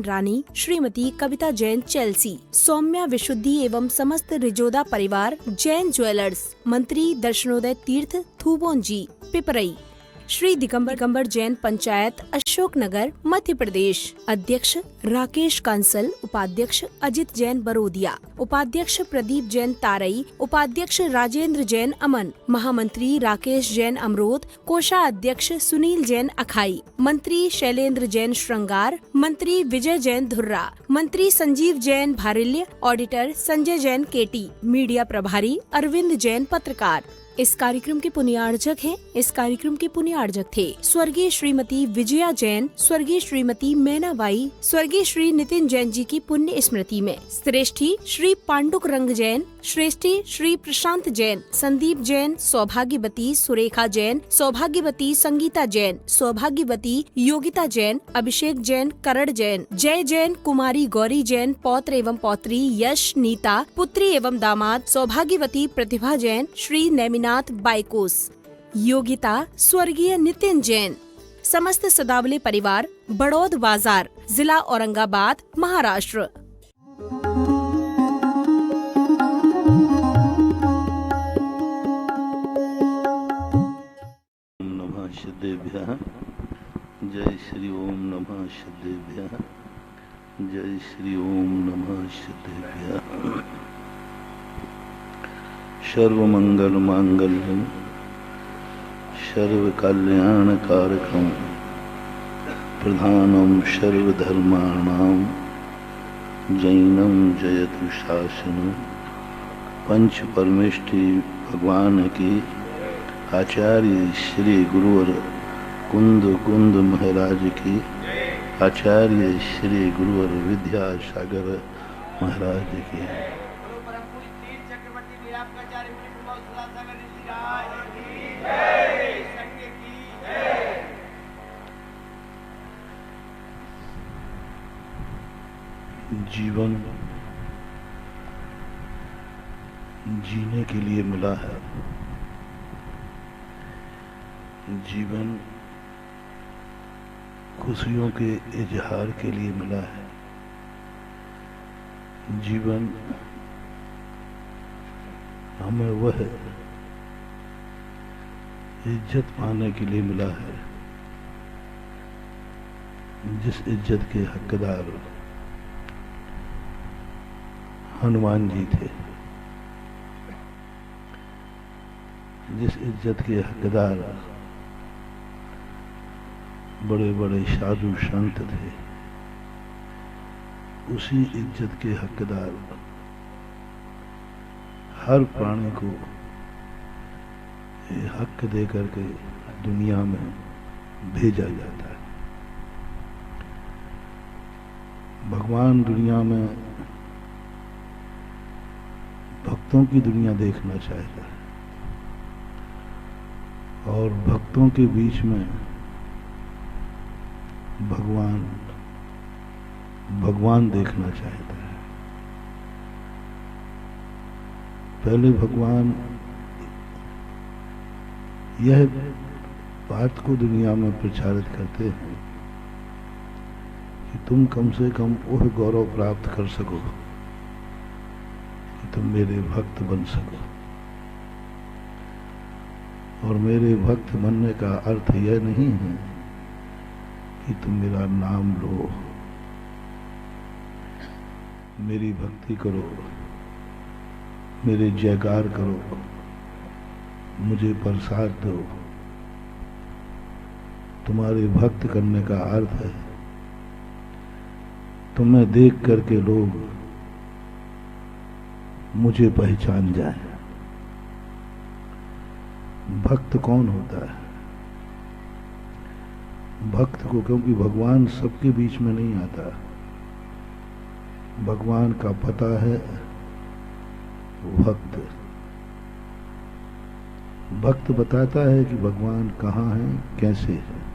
रानी Shrimati Kavita Jain Chelsea, Saumya विशुद्धि एवं समस्त रिजोदा परिवार, जैन ज्वेलर्स, मंत्री दर्शनोदय तीर्थ थूबोंजी पिपरई, श्री दिगंबर जैन पंचायत अशोकनगर मध्य प्रदेश, अध्यक्ष राकेश कांसल, उपाध्यक्ष अजित जैन बरोदिया, उपाध्यक्ष प्रदीप जैन तारई, उपाध्यक्ष राजेंद्र जैन अमन, महामंत्री राकेश जैन अमरोद, कोषाध्यक्ष सुनील जैन अखाई, मंत्री शैलेंद्र जैन श्रृंगार, मंत्री विजय जैन धुर्रा, मंत्री संजीव जैन भारिल्य, ऑडिटर संजय जैन केटी, मीडिया प्रभारी अरविंद जैन पत्रकार। इस कार्यक्रम के पुण्यार्जक थे स्वर्गीय श्रीमती विजया जैन, स्वर्गीय श्रीमती मैनाबाई, स्वर्गीय श्री नितिन जैन जी की पुण्य स्मृति में श्रेष्ठी श्री पांडुक रंग जैन, श्रेष्ठी श्री प्रशांत जैन, संदीप जैन, सौभाग्यवती सुरेखा जैन, सौभाग्यवती संगीता जैन, सौभाग्यवती योगिता जैन, अभिषेक जैन, करण जैन, जय जैन, कुमारी गौरी जैन, पौत्र एवं पौत्री यश, नीता, पुत्री एवं दामाद सौभाग्यवती प्रतिभा जैन, श्री नेमिनाथ बाइकोस, योगिता स्वर्गीय नितिन जैन, समस्त सदावले परिवार, बड़ौद बाजार, जिला औरंगाबाद, महाराष्ट्र। सिद्धेभ्यः जय श्री ओम नमः सिद्धेभ्यः जय श्री ओम नमः सिद्धेभ्यः। सर्वमंगल मांगल्यम सर्व कल्याण कारकम प्रधानम सर्वधर्माणां जैनम जयतु शासनम। पंच परमेष्टि भगवान की आचार्य श्री गुरुवर कुंद महाराज की, आचार्य श्री गुरुवर विद्यासागर महाराज की। जीवन जीने के लिए मिला है, जीवन खुशियों के इजहार के लिए मिला है, जीवन हमें वह इज्जत पाने के लिए मिला है जिस इज्जत के हकदार हनुमान जी थे, जिस इज्जत के हकदार बड़े बड़े साधु संत थे, उसी इज्जत के हकदार हर प्राणी को ये हक दे करके दुनिया में भेजा जाता है। भगवान दुनिया में भक्तों की दुनिया देखना चाहता है और भक्तों के बीच में भगवान देखना चाहता है। पहले भगवान यह बात को दुनिया में प्रचारित करते हैं कि तुम कम से कम वह गौरव प्राप्त कर सको कि तुम मेरे भक्त बन सको। और मेरे भक्त बनने का अर्थ यह नहीं है कि तुम मेरा नाम लो, मेरी भक्ति करो, मेरे जयकार करो, मुझे प्रसाद दो। तुम्हारे भक्त करने का अर्थ है तुम्हें देख करके लोग मुझे पहचान जाए। भक्त कौन होता है? भक्त को, क्योंकि भगवान सबके बीच में नहीं आता, भगवान का पता है भक्त। भक्त बताता है कि भगवान कहाँ है, कैसे है।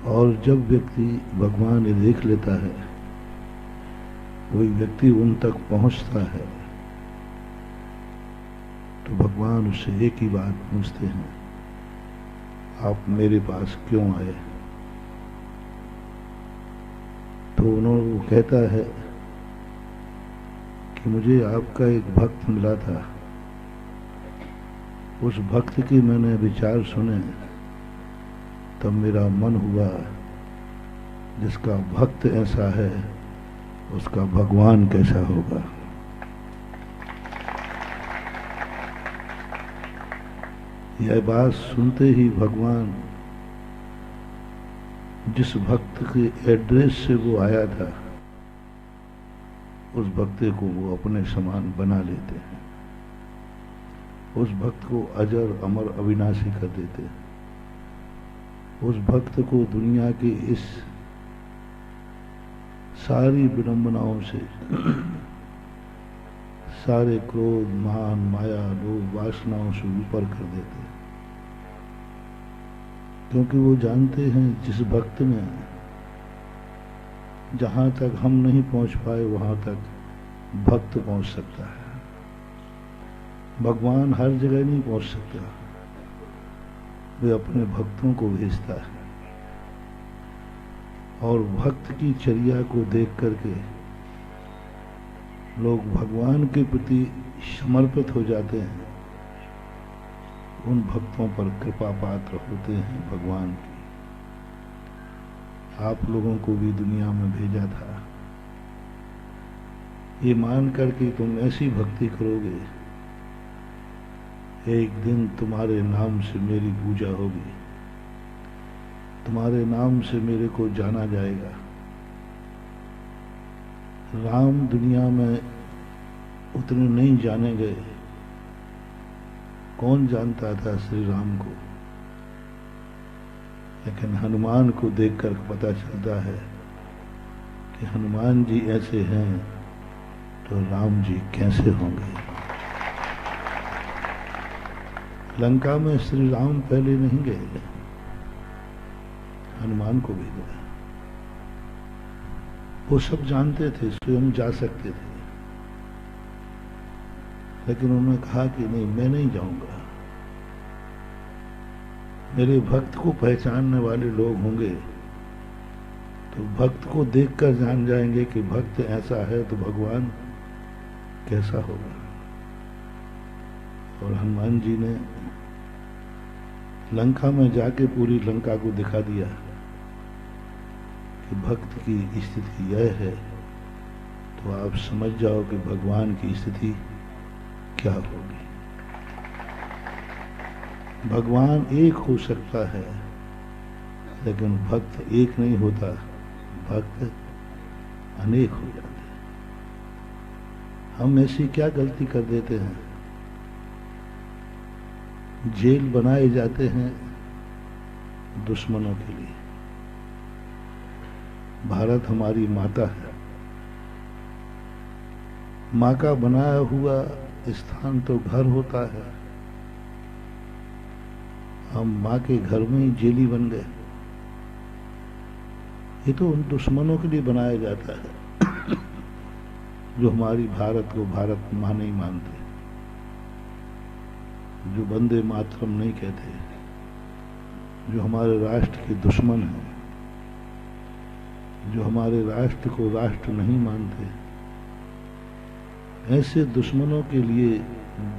और जब व्यक्ति भगवान देख लेता है, कोई व्यक्ति उन तक पहुंचता है, तो भगवान उससे एक ही बात पूछते हैं, आप मेरे पास क्यों आए? तो उन्होंने वो कहता है कि मुझे आपका एक भक्त मिला था, उस भक्त के मैंने विचार सुने, तब मेरा मन हुआ जिसका भक्त ऐसा है उसका भगवान कैसा होगा। यह बात सुनते ही भगवान जिस भक्त के एड्रेस से वो आया था उस भक्त को वो अपने समान बना लेते हैं, उस भक्त को अजर अमर अविनाशी कर देते हैं, उस भक्त को दुनिया के इस सारी विडंबनाओं से, सारे क्रोध मान माया लोभ वासनाओं से ऊपर कर देते हैं, क्योंकि वो जानते हैं जिस भक्त में जहां तक हम नहीं पहुंच पाए वहां तक भक्त पहुंच सकता है। भगवान हर जगह नहीं पहुंच सकता, वे अपने भक्तों को भेजता है और भक्त की चर्या को देख करके लोग भगवान के प्रति समर्पित हो जाते हैं, उन भक्तों पर कृपा पात्र होते हैं भगवान की। आप लोगों को भी दुनिया में भेजा था ये मान करके तुम ऐसी भक्ति करोगे, एक दिन तुम्हारे नाम से मेरी पूजा होगी, तुम्हारे नाम से मेरे को जाना जाएगा। राम दुनिया में उतने नहीं जाने गए, कौन जानता था श्री राम को, लेकिन हनुमान को देखकर पता चलता है कि हनुमान जी ऐसे हैं तो राम जी कैसे होंगे। लंका में श्री राम पहले नहीं गए, हनुमान को भी गए। वो सब जानते थे स्वयं जा सकते थे, लेकिन उन्होंने कहा कि नहीं, मैं नहीं जाऊंगा। मेरे भक्त को पहचानने वाले लोग होंगे तो भक्त को देखकर जान जाएंगे कि भक्त ऐसा है तो भगवान कैसा होगा। और हनुमान जी ने लंका में जाके पूरी लंका को दिखा दिया कि भक्त की स्थिति यह है, तो आप समझ जाओ कि भगवान की स्थिति क्या होगी। भगवान एक हो सकता है, लेकिन भक्त एक नहीं होता, भक्त अनेक हो जाते हैं। हम ऐसी क्या गलती कर देते हैं, जेल बनाए जाते हैं दुश्मनों के लिए। भारत हमारी माता है, माँ का बनाया हुआ स्थान तो घर होता है, हम माँ के घर में ही जेली बन गए। ये तो उन दुश्मनों के लिए बनाया जाता है जो हमारी भारत को भारत माँ नहीं मानते, जो वंदे मातरम नहीं कहते, जो हमारे राष्ट्र के दुश्मन हैं, जो हमारे राष्ट्र को राष्ट्र नहीं मानते। ऐसे दुश्मनों के लिए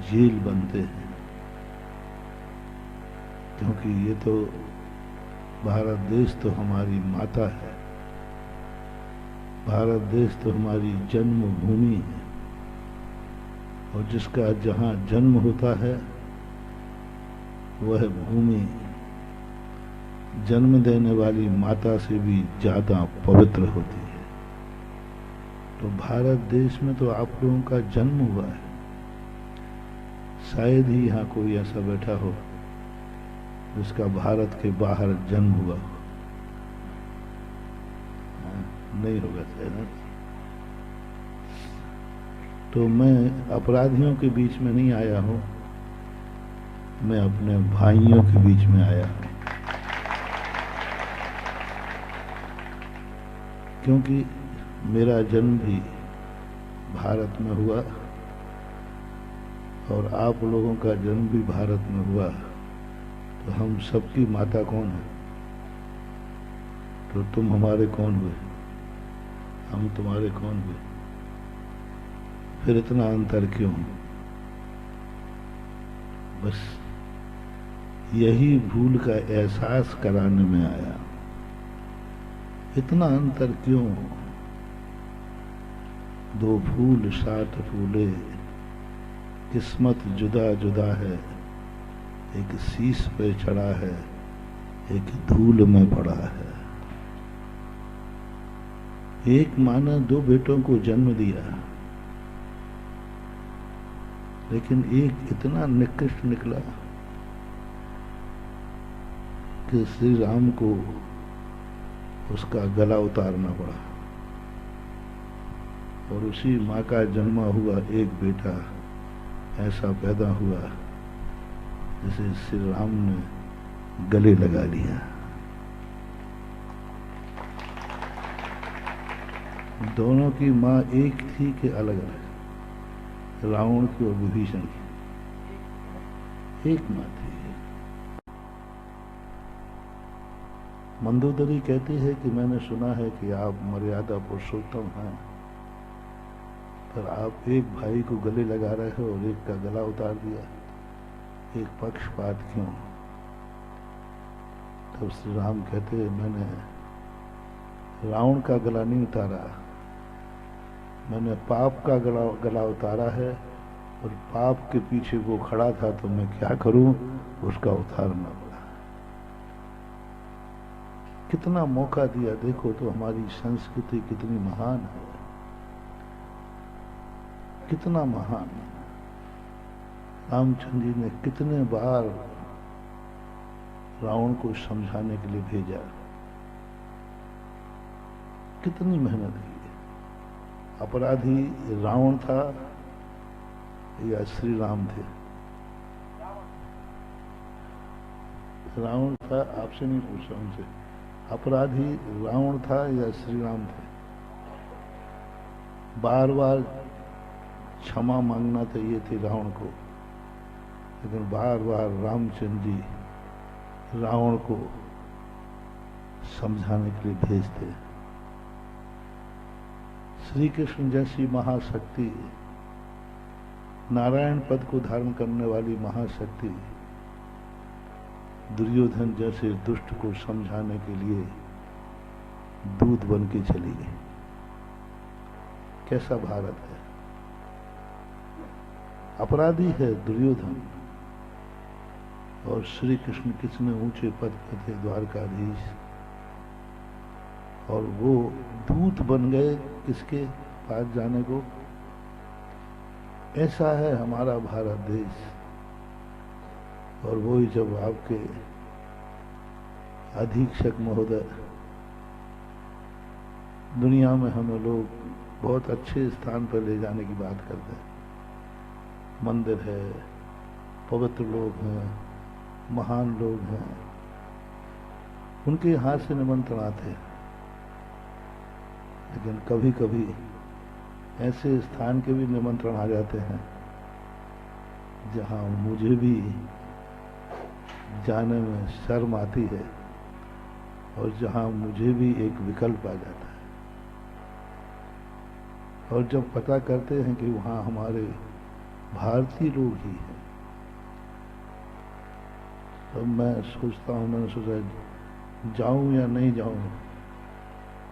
जेल बनते हैं, क्योंकि ये तो भारत देश तो हमारी माता है, भारत देश तो हमारी जन्मभूमि है, और जिसका जहां जन्म होता है वह भूमि जन्म देने वाली माता से भी ज्यादा पवित्र होती है। तो भारत देश में तो आप लोगों का जन्म हुआ है, शायद ही यहाँ कोई ऐसा बैठा हो जिसका भारत के बाहर जन्म हुआ हो। नहीं होगा शायद। तो मैं अपराधियों के बीच में नहीं आया हूं, मैं अपने भाइयों के बीच में आया हूं, क्योंकि मेरा जन्म भी भारत में हुआ और आप लोगों का जन्म भी भारत में हुआ। तो हम सबकी माता कौन है? तो तुम हमारे कौन हुए, हम तुम्हारे कौन हुए? फिर इतना अंतर क्यों? बस यही भूल का एहसास कराने में आया। इतना अंतर क्यों? दो फूल साथ फूले, किस्मत जुदा जुदा है, एक शीश पे चढ़ा है, एक धूल में पड़ा है। एक माँ ने दो बेटों को जन्म दिया, लेकिन एक इतना निकृष्ट निकला कि श्री राम को उसका गला उतारना पड़ा। और उसी माँ का जन्मा हुआ एक बेटा ऐसा पैदा हुआ जिसे श्री राम ने गले लगा लिया। दोनों की माँ एक थी कि अलग अलग, रावण की और विभीषण की एक माँ थी। मंदोदरी कहती है कि मैंने सुना है कि आप मर्यादा पुरुषोत्तम हैं, पर आप एक भाई को गले लगा रहे हो और एक का गला उतार दिया, एक पक्षपात क्यों? तब श्री राम कहते हैं, मैंने रावण का गला नहीं उतारा, मैंने पाप का गला उतारा है, और पाप के पीछे वो खड़ा था तो मैं क्या करूं, उसका उतारना पड़ा। कितना मौका दिया, देखो तो हमारी संस्कृति कितनी महान है, कितना महान। रामचंद्र जी ने कितने बार रावण को समझाने के लिए भेजा, कितनी मेहनत की। अपराधी रावण था या श्री राम थे? रावण था, आपसे नहीं पूछ रहा, उनसे। अपराधी रावण था या श्री राम थे? बार बार क्षमा मांगना चाहिए थी रावण को, लेकिन बार बार रामचंद्र जी रावण को समझाने के लिए भेजते। श्री कृष्ण जैसी महाशक्ति, नारायण पद को धारण करने वाली महाशक्ति, दुर्योधन जैसे दुष्ट को समझाने के लिए दूत बन के चली गई। कैसा भारत है! अपराधी है दुर्योधन, और श्री कृष्ण कितने ऊंचे पद पर थे, द्वारकाधीश, और वो दूत बन गए किसके पास जाने को? ऐसा है हमारा भारत देश। और वो ही जब आपके अधीक्षक महोदय, दुनिया में हमें लोग बहुत अच्छे स्थान पर ले जाने की बात करते हैं, मंदिर है, पवित्र लोग हैं, महान लोग हैं, उनके यहाँ से निमंत्रण आते हैं, लेकिन कभी कभी ऐसे स्थान के भी निमंत्रण आ जाते हैं जहाँ मुझे भी जाने में शर्म आती है, और जहाँ मुझे भी एक विकल्प आ जाता है। और जब पता करते हैं कि वहाँ हमारे भारतीय लोग ही हैं, तो मैं सोचता हूँ, मैंने सोचा जाऊं या नहीं जाऊं,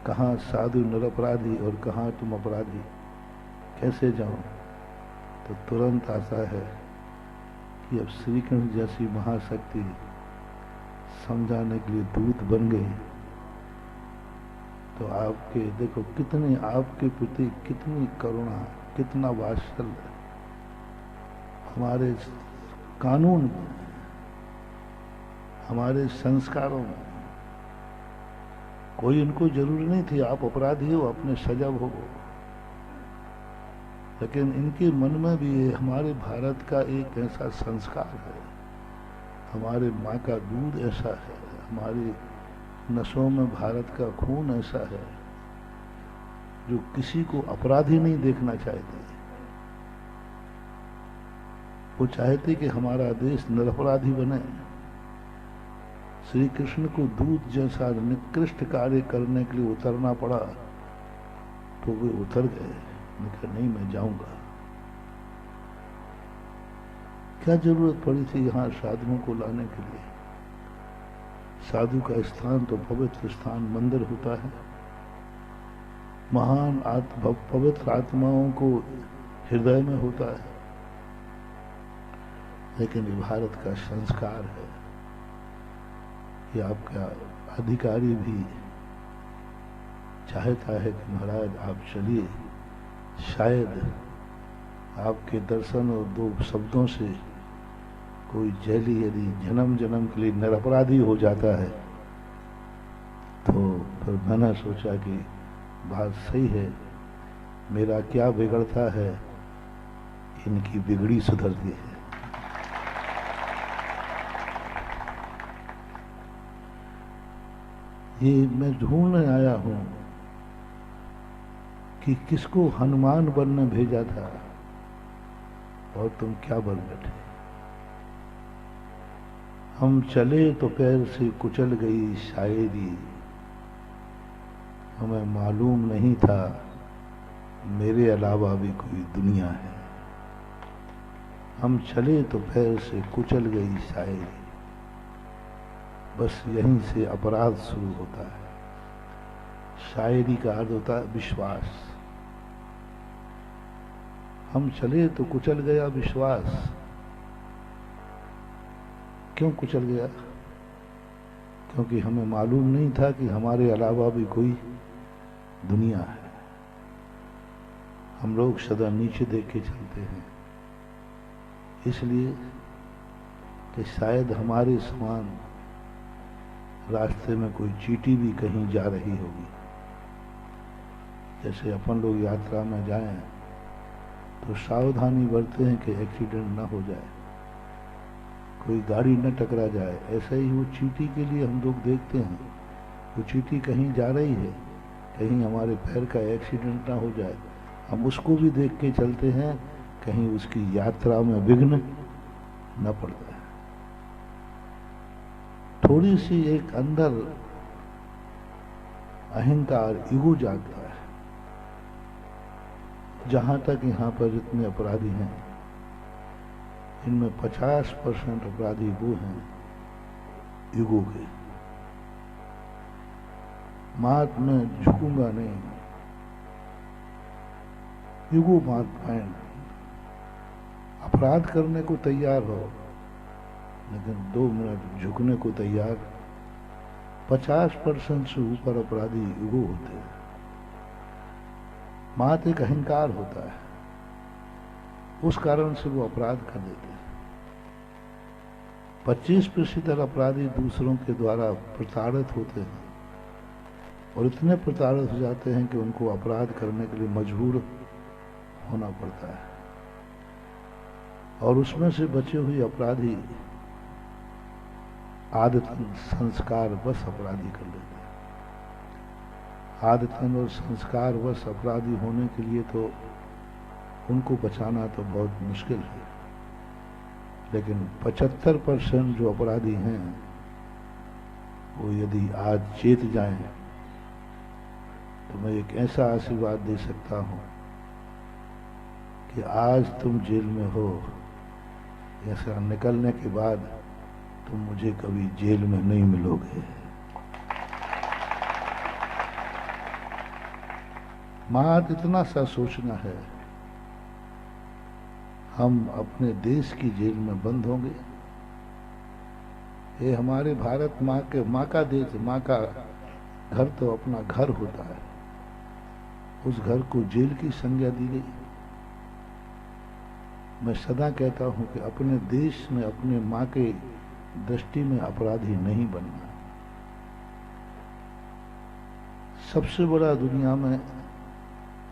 कहाँ साधु निरपराधी और कहाँ तुम अपराधी, कैसे जाऊं? तो तुरंत आता है कि अब श्री कृष्ण जैसी महाशक्ति समझाने के लिए दूत बन गई, तो आपके देखो कितनी, आपके प्रति कितनी करुणा, कितना वात्सल्य। हमारे कानून में, हमारे संस्कारों में कोई इनको जरूरी नहीं थी आप अपराधी हो, अपने सजा भोगो, लेकिन इनके मन में भी ये हमारे भारत का एक ऐसा संस्कार है, हमारे माँ का दूध ऐसा है, हमारी नसों में भारत का खून ऐसा है, जो किसी को अपराधी नहीं देखना चाहते। वो चाहते कि हमारा देश निरपराधी बने, श्री कृष्ण को दूत जैसा निकृष्ट कार्य करने के लिए उतरना पड़ा तो वे उतर गए। मैं कहा नहीं, मैं जाऊंगा। क्या जरूरत पड़ी थी यहां साधुओं को लाने के लिए? साधु का स्थान तो पवित्र स्थान मंदिर होता है। महान पवित्र आत्माओं को हृदय में होता है। लेकिन ये भारत का संस्कार है कि आपका अधिकारी भी चाहता है कि महाराज आप चलिए, शायद आपके दर्शन और दो शब्दों से कोई जैली यदि जन्म जन्म के लिए निरपराधी हो जाता है तो फिर मैंने सोचा कि बात सही है, मेरा क्या बिगड़ता है, इनकी बिगड़ी सुधरती है। ये मैं ढूंढने आया हूं कि किसको हनुमान बनने भेजा था और तुम क्या बन बैठे। हम चले तो पैर से कुचल गई शायरी, हमें मालूम नहीं था मेरे अलावा भी कोई दुनिया है। हम चले तो पैर से कुचल गई शायरी, बस यहीं से अपराध शुरू होता है। शायरी का अर्थ होता है विश्वास। हम चले तो कुचल गया विश्वास। क्यों कुचल गया? क्योंकि हमें मालूम नहीं था कि हमारे अलावा भी कोई दुनिया है। हम लोग सदा नीचे देख के चलते हैं, इसलिए कि शायद हमारे समान रास्ते में कोई चींटी भी कहीं जा रही होगी। जैसे अपन लोग यात्रा में जाएं तो सावधानी बरते हैं कि एक्सीडेंट ना हो जाए, कोई गाड़ी न टकरा जाए। ऐसा ही वो चींटी के लिए हम लोग देखते हैं, वो चींटी कहीं जा रही है, कहीं हमारे पैर का एक्सीडेंट ना हो जाए। हम उसको भी देख के चलते हैं, कहीं उसकी यात्रा में विघ्न न पड़ जाए। थोड़ी सी एक अंदर अहंकार, ईगो जागता है। जहां तक यहां पर जितने अपराधी हैं, इनमें 50% अपराधी वो हैं ईगो के। मात में झुकूंगा नहीं, ईगो मात पॉइंट। अपराध करने को तैयार हो, लेकिन 2 मिनट झुकने को तैयार। 50% से ऊपर अपराधी ईगो होते हैं। मात एक अहंकार होता है, उस कारण से वो अपराध कर देते हैं। 25% अपराधी दूसरों के द्वारा प्रताड़ित होते हैं और इतने प्रताड़ित हो जाते हैं कि उनको अपराध करने के लिए मजबूर होना पड़ता है। और उसमें से बचे हुए अपराधी आदतन संस्कार बस अपराधी कर लेते हैं। आदतन और संस्कार बस अपराधी होने के लिए तो उनको बचाना तो बहुत मुश्किल है। लेकिन 75% जो अपराधी हैं वो यदि आज चेत जाएं तो मैं एक ऐसा आशीर्वाद दे सकता हूं कि आज तुम जेल में हो, ऐसा निकलने के बाद तुम मुझे कभी जेल में नहीं मिलोगे। मात इतना सा सोचना है, हम अपने देश की जेल में बंद होंगे। ये हमारे भारत माँ का देश, माँ का घर तो अपना घर होता है, उस घर को जेल की संज्ञा दी गई। मैं सदा कहता हूं कि अपने देश में अपने माँ के दृष्टि में अपराधी नहीं बनना। सबसे बड़ा दुनिया में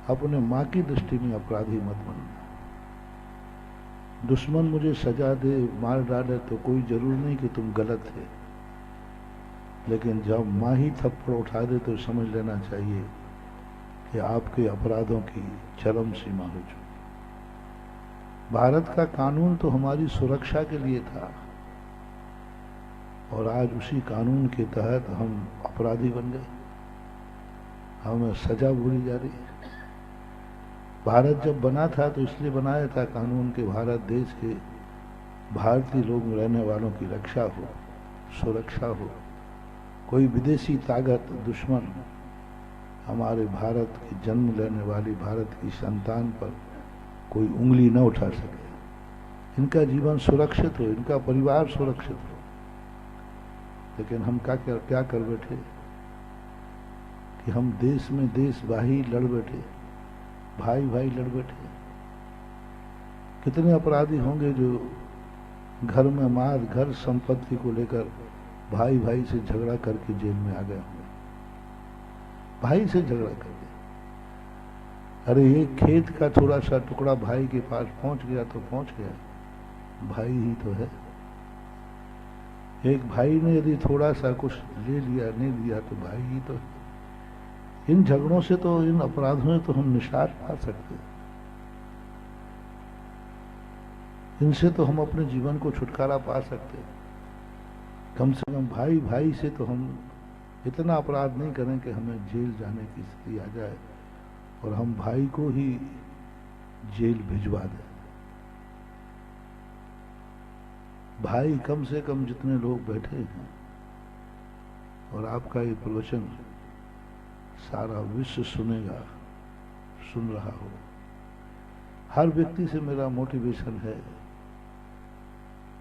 अपने माँ की दृष्टि में अपराधी मत बनना। दुश्मन मुझे सजा दे, मार डाले तो कोई जरूर नहीं कि तुम गलत है, लेकिन जब माँ ही थप्पड़ उठा दे तो समझ लेना चाहिए कि आपके अपराधों की चरम सीमा हो चुकी। भारत का कानून तो हमारी सुरक्षा के लिए था, और आज उसी कानून के तहत हम अपराधी बन गए, हमें सजा भूली जा रही है। भारत जब बना था तो इसलिए बनाया था कानून के भारत देश के भारतीय लोग में रहने वालों की रक्षा हो, सुरक्षा हो, कोई विदेशी ताकत दुश्मन हमारे भारत के जन्म लेने वाली भारत की संतान पर कोई उंगली न उठा सके, इनका जीवन सुरक्षित हो, इनका परिवार सुरक्षित हो। लेकिन हम क्या कर बैठे कि हम देश में देशभाई लड़ बैठे, भाई भाई लड़ बैठे। कितने अपराधी होंगे जो घर में मार, घर संपत्ति को लेकर भाई भाई से झगड़ा करके जेल में आ गए होंगे, भाई से झगड़ा करके। अरे एक खेत का थोड़ा सा टुकड़ा भाई के पास पहुंच गया तो पहुंच गया, भाई ही तो है। एक भाई ने यदि थोड़ा सा कुछ ले लिया नहीं लिया तो भाई ही तो है। इन झगड़ों से तो, इन अपराधों से तो हम निशात पा सकते हैं, इनसे तो हम अपने जीवन को छुटकारा पा सकते हैं। कम से कम भाई भाई से तो हम इतना अपराध नहीं करें कि हमें जेल जाने की स्थिति आ जाए और हम भाई को ही जेल भिजवा दें। भाई कम से कम जितने लोग बैठे हैं और आपका ये प्रवचन सारा विश्व सुनेगा, सुन रहा हो, हर व्यक्ति से मेरा मोटिवेशन है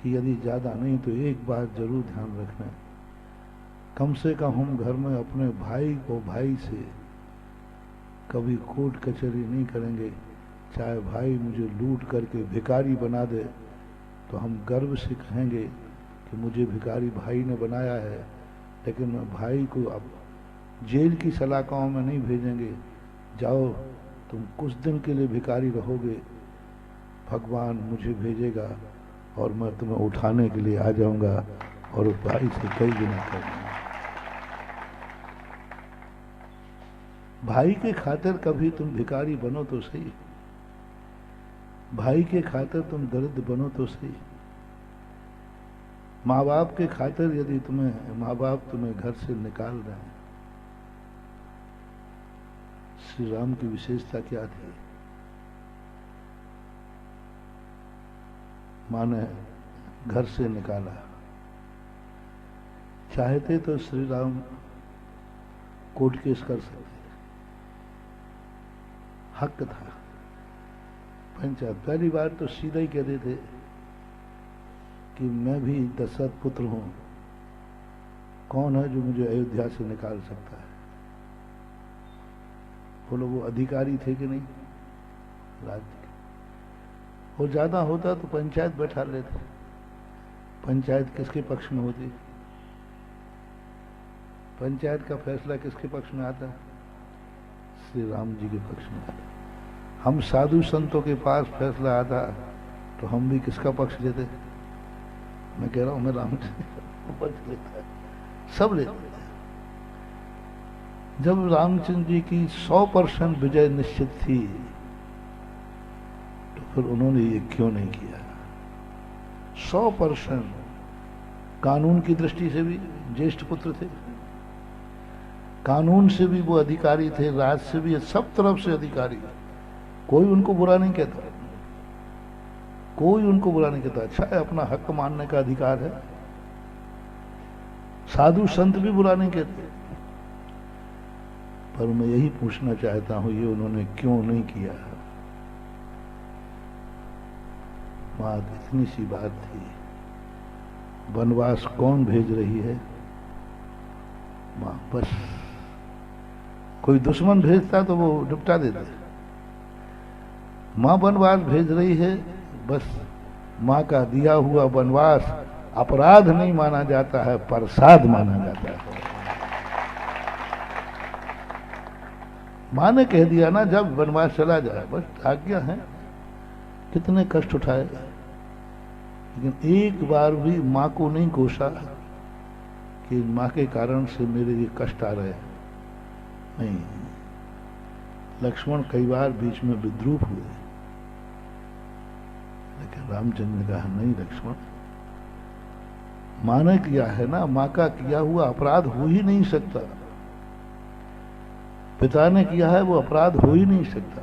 कि यदि ज्यादा नहीं तो एक बात जरूर ध्यान रखना, कम से कम हम घर में अपने भाई को भाई से कभी कोर्ट कचहरी नहीं करेंगे। चाहे भाई मुझे लूट करके भिखारी बना दे तो हम गर्व से कहेंगे कि मुझे भिखारी भाई ने बनाया है, लेकिन मैं भाई को अब जेल की सलाखाओं में नहीं भेजेंगे, जाओ तुम कुछ दिन के लिए भिखारी रहोगे, भगवान मुझे भेजेगा और मैं तुम्हें उठाने के लिए आ जाऊंगा और उस भाई से कई गुना करूंगा। भाई के खातिर कभी तुम भिखारी बनो तो सही, भाई के खातिर तुम दरिद्र बनो तो सही। माँ बाप के खातिर यदि माँ बाप तुम्हें घर से निकाल रहे हैं, श्री राम की विशेषता क्या थी? माँ ने घर से निकाला, चाहते तो श्री राम कोर्ट केस कर सकते, हक था। पंचायत पहली बार तो सीधा ही कहते थे कि मैं भी दशरथ पुत्र हूं, कौन है जो मुझे अयोध्या से निकाल सकता है? बोलो वो अधिकारी थे कि नहीं राज्य के? और ज्यादा होता तो पंचायत बैठा लेते। पंचायत किसके पक्ष में होती? पंचायत का फैसला किसके पक्ष में आता? श्री राम जी के पक्ष में आता। हम साधु संतों के पास फैसला आता तो हम भी किसका पक्ष लेते? मैं कह रहा हूं मैं रामचंद्र पक्ष लेता है, सब लेते हैं। जब रामचंद्र जी की 100% विजय निश्चित थी तो फिर उन्होंने ये क्यों नहीं किया? 100% कानून की दृष्टि से भी ज्येष्ठ पुत्र थे, कानून से भी वो अधिकारी थे, राज से भी, सब तरफ से अधिकारी। कोई उनको बुरा नहीं कहता, कोई उनको बुरा नहीं कहता। अच्छा है, अपना हक मानने का अधिकार है, साधु संत भी बुरा नहीं कहते। पर मैं यही पूछना चाहता हूं, ये उन्होंने क्यों नहीं किया? बात इतनी सी बात थी, वनवास कौन भेज रही है? मां। बस कोई दुश्मन भेजता तो वो निपटा देते। मां वनवास भेज रही है, बस मां का दिया हुआ वनवास अपराध नहीं माना जाता है, प्रसाद माना जाता है। मां ने कह दिया ना, जब वनवास चला जाए, बस आज्ञा है। कितने कष्ट उठाए, लेकिन एक बार भी मां को नहीं कोसा कि मां के कारण से मेरे ये कष्ट आ रहे हैं। नहीं, लक्ष्मण कई बार बीच में विद्रूप हुए, लेकिन रामचंद्र ने कहा नहीं लक्ष्मण, माँ ने किया है ना, माँ का किया हुआ अपराध हो ही नहीं सकता। पिता ने किया है वो अपराध हो ही नहीं सकता।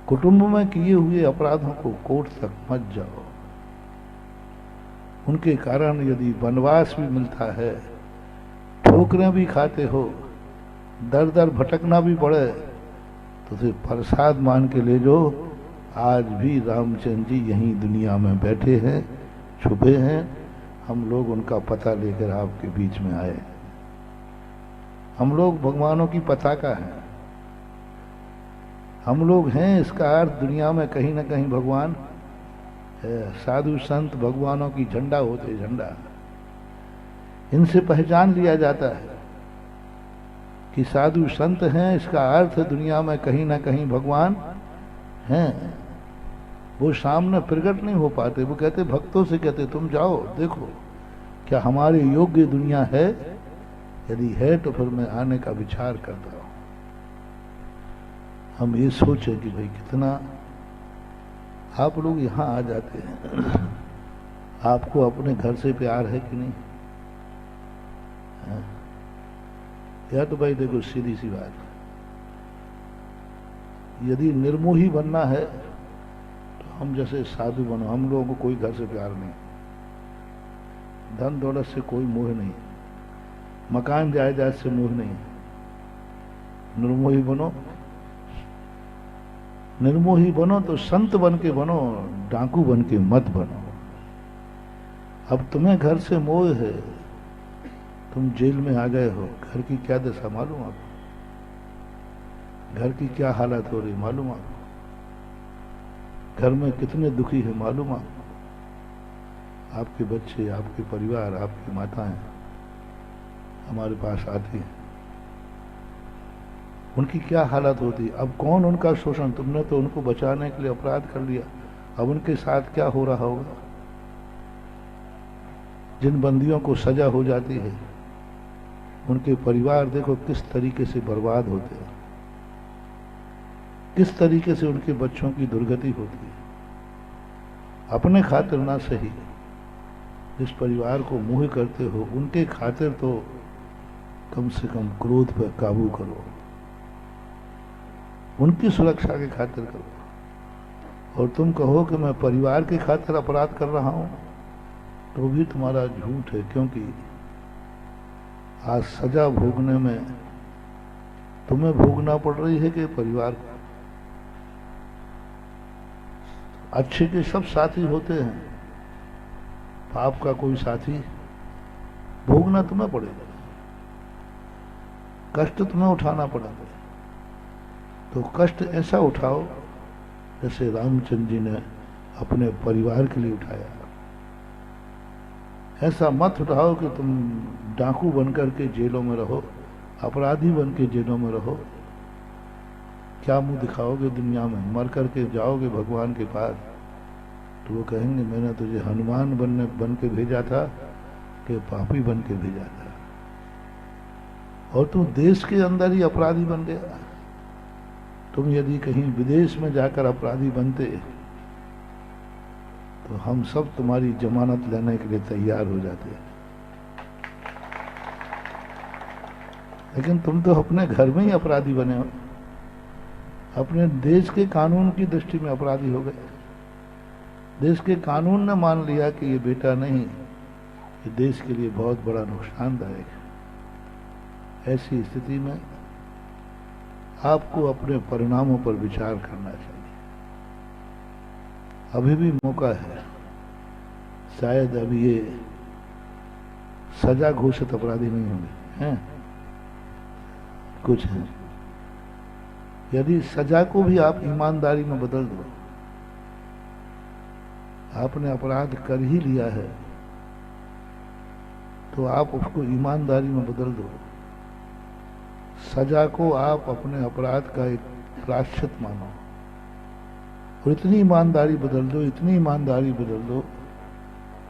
कुटुंब में किए हुए अपराधों को कोर्ट तक मत जाओ। उनके कारण यदि वनवास भी मिलता है, ठोकरें भी खाते हो, दर दर भटकना भी पड़े, तो सिर्फ प्रसाद मान के ले जो। आज भी रामचंद्र जी यहीं दुनिया में बैठे हैं, छुपे हैं। हम लोग उनका पता लेकर आपके बीच में आए। हम लोग भगवानों की पताका हैं। हम लोग हैं, इसका अर्थ दुनिया में कहीं ना कहीं भगवान है। साधु संत भगवानों की झंडा होते, झंडा। इनसे पहचान लिया जाता है कि साधु संत हैं। इसका अर्थ दुनिया में कहीं ना कहीं भगवान हैं। वो सामने प्रकट नहीं हो पाते। वो कहते, भक्तों से कहते, तुम जाओ देखो क्या हमारे योग्य दुनिया है। यदि है तो फिर मैं आने का विचार करता हूं। हम ये सोचे कि भाई कितना आप लोग यहां आ जाते हैं, आपको अपने घर से प्यार है कि नहीं है? या तो भाई देखो सीधी सी बात, यदि निर्मोही बनना है तो हम जैसे साधु बनो। हम लोगों को कोई घर से प्यार नहीं, धन दौलत से कोई मोह नहीं, मकान जायदाद से मोह नहीं। निर्मोही बनो। निर्मोही बनो तो संत बन के बनो, डाकू बन के मत बनो। अब तुम्हें घर से मोह है, तुम जेल में आ गए हो। घर की क्या दशा मालूम आपको? घर की क्या हालत हो रही मालूम आपको? घर में कितने दुखी है मालूम आपको? आपके बच्चे, आपके परिवार, आपकी माताएं हमारे पास आती हैं, उनकी क्या हालत होती। अब कौन उनका शोषण, तुमने तो उनको बचाने के लिए अपराध कर लिया, अब उनके साथ क्या हो रहा होगा। जिन बंदियों को सजा हो जाती है, उनके परिवार देखो किस तरीके से बर्बाद होते हैं, किस तरीके से उनके बच्चों की दुर्गति होती है। अपने खातिर ना सही, जिस परिवार को मोह करते हो उनके खातिर तो कम से कम क्रोध पर काबू करो, उनकी सुरक्षा के खातिर करो। और तुम कहो कि मैं परिवार के खातिर अपराध कर रहा हूं, तो भी तुम्हारा झूठ है। क्योंकि आज सजा भोगने में तुम्हें भोगना पड़ रही है कि परिवार को। अच्छे के सब साथी होते हैं, पाप का कोई साथी भोगना तुम्हें पड़ेगा, कष्ट तुम्हें उठाना पड़ेगा। तो कष्ट ऐसा उठाओ जैसे रामचंद्र जी ने अपने परिवार के लिए उठाया। ऐसा मत उठाओ कि तुम डाकू बनकर के जेलों में रहो, अपराधी बन के जेलों में रहो। क्या मुंह दिखाओगे दुनिया में? मर करके जाओगे भगवान के पास तो वो कहेंगे मैंने तुझे हनुमान बन के भेजा था कि पापी बन के भेजा था, और तू देश के अंदर ही अपराधी बन गया। तुम यदि कहीं विदेश में जाकर अपराधी बनते तो हम सब तुम्हारी जमानत लेने के लिए तैयार हो जाते। लेकिन तुम तो अपने घर में ही अपराधी बने हो, अपने देश के कानून की दृष्टि में अपराधी हो गए। देश के कानून ने मान लिया कि ये बेटा नहीं, ये देश के लिए बहुत बड़ा नुकसानदायक है। ऐसी स्थिति में आपको अपने परिणामों पर विचार करना चाहिए। अभी भी मौका है, शायद अभी ये सजा घोषित अपराधी नहीं होंगे, हैं कुछ हैं। यदि सजा को भी आप ईमानदारी में बदल दो, आपने अपराध कर ही लिया है तो आप उसको ईमानदारी में बदल दो। सजा को आप अपने अपराध का एक प्रायश्चित मानो और इतनी ईमानदारी बदल दो, इतनी ईमानदारी बदल दो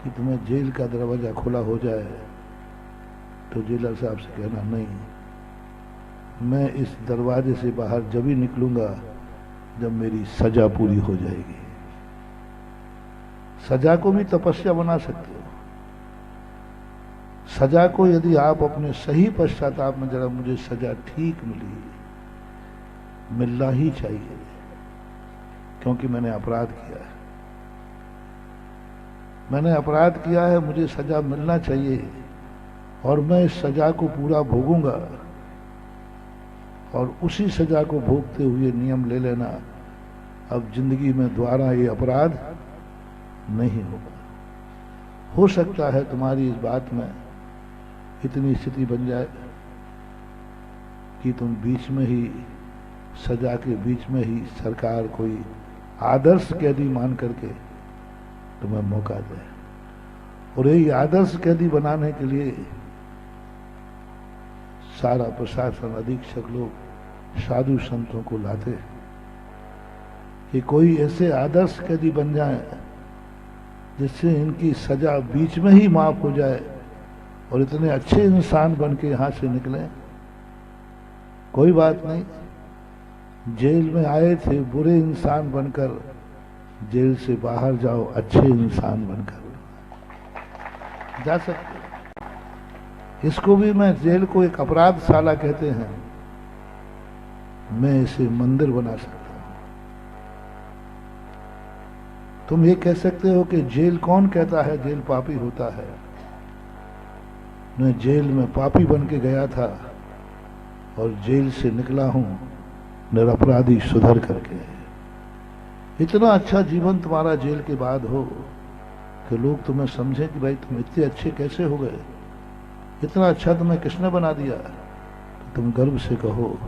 कि तुम्हें जेल का दरवाजा खुला हो जाए तो जेलर साहब से कहना नहीं, मैं इस दरवाजे से बाहर जब ही निकलूंगा जब मेरी सजा पूरी हो जाएगी। सजा को भी तपस्या बना सकते हो। सजा को यदि आप अपने सही पश्चाताप में जरा मुझे सजा ठीक मिली, मिलना ही चाहिए क्योंकि मैंने अपराध किया है, मैंने अपराध किया है, मुझे सजा मिलना चाहिए और मैं इस सजा को पूरा भोगूंगा और उसी सजा को भोगते हुए नियम ले लेना अब जिंदगी में दोबारा ये अपराध नहीं होगा। हो सकता है तुम्हारी इस बात में इतनी स्थिति बन जाए कि तुम बीच में ही, सजा के बीच में ही सरकार कोई आदर्श कैदी मान करके तुम्हें मौका दे और यही आदर्श कैदी बनाने के लिए सारा प्रशासन, अधीक्षक लोग साधु संतों को लाते कि कोई ऐसे आदर्श कैदी बन जाए जिससे इनकी सजा बीच में ही माफ हो जाए और इतने अच्छे इंसान बन के यहां से निकले। कोई बात नहीं, जेल में आए थे बुरे इंसान बनकर, जेल से बाहर जाओ अच्छे इंसान बनकर जा सकते। इसको भी मैं, जेल को एक अपराधशाला कहते हैं, मैं इसे मंदिर बना सकता हूं। तुम ये कह सकते हो कि जेल कौन कहता है जेल पापी होता है। मैं जेल में पापी बन के गया था और जेल से निकला हूं निरपराधी सुधर करके। इतना अच्छा जीवन तुम्हारा जेल के बाद हो कि लोग तुम्हें समझे कि भाई तुम इतने अच्छे कैसे हो गए, इतना अच्छा तुम्हें किसने बना दिया, तो तुम गर्व से कहो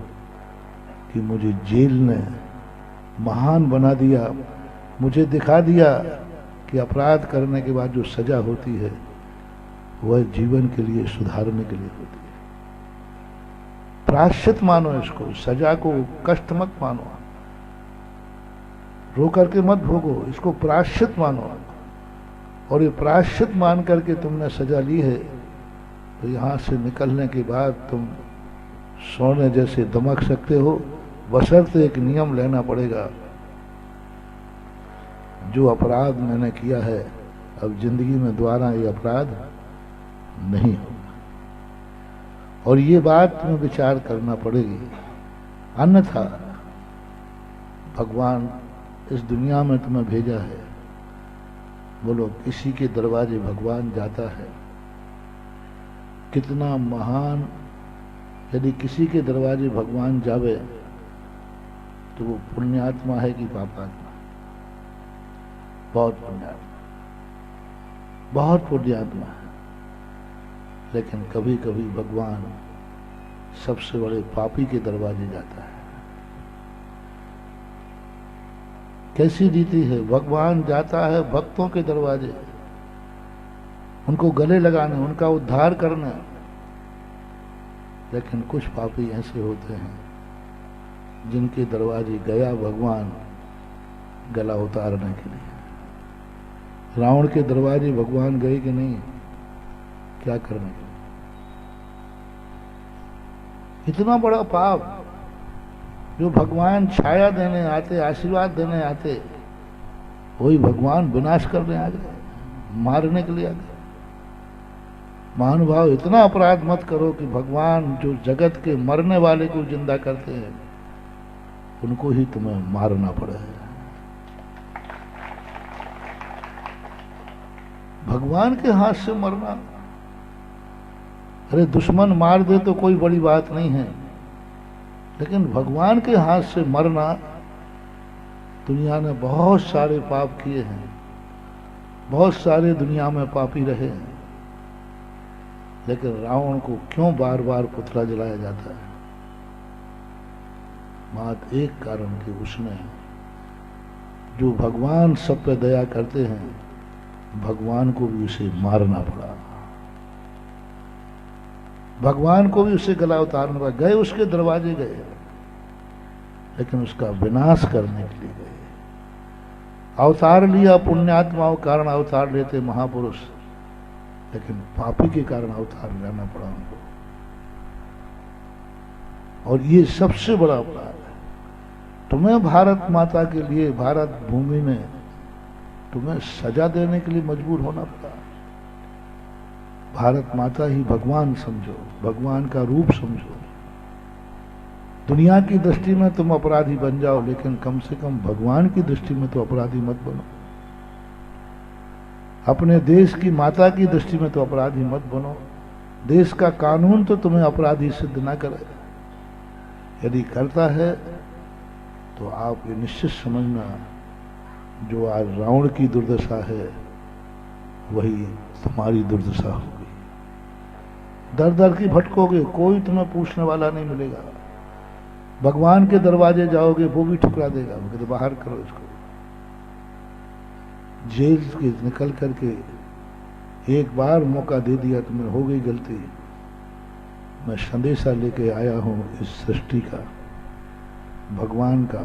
कि मुझे जेल ने महान बना दिया, मुझे दिखा दिया कि अपराध करने के बाद जो सजा होती है वह जीवन के लिए, सुधारने के लिए होती है। प्रायश्चित मानो इसको, सजा को कष्ट मत मानो, रो करके मत भोगो, इसको प्रायश्चित मानो। और ये प्रायश्चित मान करके तुमने सजा ली है तो यहां से निकलने के बाद तुम सोने जैसे दमक सकते हो, बशर्ते एक नियम लेना पड़ेगा, जो अपराध मैंने किया है अब जिंदगी में दोबारा ये अपराध नहीं होगा। और ये बात तुम्हें विचार करना पड़ेगी, अन्यथा भगवान इस दुनिया में तुम्हें भेजा है। बोलो, किसी के दरवाजे भगवान जाता है, कितना महान। यदि किसी के दरवाजे भगवान जावे तो वो पुण्यात्मा है कि पापात्मा? बहुत पुण्यात्मा, बहुत पुण्यात्मा है। लेकिन कभी कभी भगवान सबसे बड़े पापी के दरवाजे जाता है। कैसी रीति है, भगवान जाता है भक्तों के दरवाजे, उनको गले लगाने, उनका उद्धार करना। लेकिन कुछ पापी ऐसे होते हैं जिनके दरवाजे गया भगवान गला उतारने के लिए। रावण के दरवाजे भगवान गए कि नहीं, क्या करने के लिए? इतना बड़ा पाप, जो भगवान छाया देने आते, आशीर्वाद देने आते, वही भगवान विनाश करने आ गए, मारने के लिए आ गए। महानुभाव, इतना अपराध मत करो कि भगवान जो जगत के मरने वाले को जिंदा करते हैं उनको ही तुम्हें मारना पड़े। भगवान के हाथ से मरना, अरे दुश्मन मार दे तो कोई बड़ी बात नहीं है, लेकिन भगवान के हाथ से मरना, दुनिया ने बहुत सारे पाप किए हैं, बहुत सारे दुनिया में पापी रहे हैं, लेकिन रावण को क्यों बार बार पुतला जलाया जाता है? मात्र एक कारण कि उसने, जो भगवान सब पे दया करते हैं, भगवान को भी उसे मारना पड़ा, भगवान को भी उसे गला उतारना पड़ा। गए उसके दरवाजे गए, लेकिन उसका विनाश करने के लिए गए। अवतार लिया पुण्यात्माओं के कारण अवतार लेते महापुरुष, लेकिन पापी के कारण अवतार लेना पड़ा उनको। और ये सबसे बड़ा अपराध है। तुम्हें भारत माता के लिए, भारत भूमि में तुम्हें सजा देने के लिए मजबूर होना पड़ा। भारत माता ही भगवान समझो, भगवान का रूप समझो। दुनिया की दृष्टि में तुम अपराधी बन जाओ, लेकिन कम से कम भगवान की दृष्टि में तो अपराधी मत बनो। अपने देश की माता की दृष्टि में तो अपराधी मत बनो। देश का कानून तो तुम्हें अपराधी सिद्ध ना करे। यदि करता है तो आप ये निश्चित समझना, जो आज रावण की दुर्दशा है वही तुम्हारी दुर्दशा होगी। दर दर की भटकोगे, कोई तुम्हें पूछने वाला नहीं मिलेगा। भगवान के दरवाजे जाओगे, वो भी ठुकरा देगा, वो कहते बाहर करो इसको। जेल के निकल करके एक बार मौका दे दिया, तुम्हें हो गई गलती। मैं संदेशा लेके आया हूं इस सृष्टि का, भगवान का,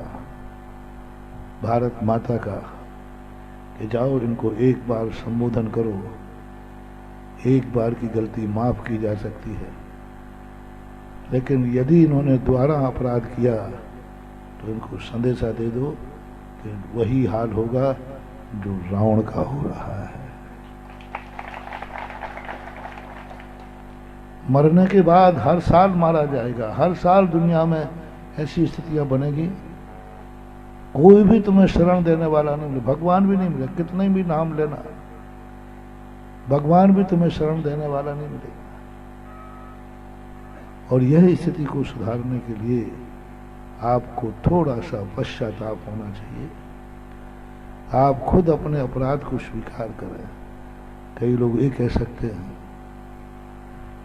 भारत माता का, कि जाओ इनको एक बार संबोधन करो। एक बार की गलती माफ की जा सकती है, लेकिन यदि इन्होंने दोबारा अपराध किया तो इनको संदेशा दे दो कि वही हाल होगा जो रावण का हो रहा है। मरने के बाद हर साल मारा जाएगा, हर साल दुनिया में ऐसी स्थितियां बनेगी, कोई भी तुम्हें शरण देने वाला नहीं मिले, भगवान भी नहीं मिले, कितने भी नाम लेना, भगवान भी तुम्हें शरण देने वाला नहीं मिलेगा। और यह स्थिति को सुधारने के लिए आपको थोड़ा सा पश्चाताप होना चाहिए। आप खुद अपने अपराध को स्वीकार करें। कई लोग ये कह सकते हैं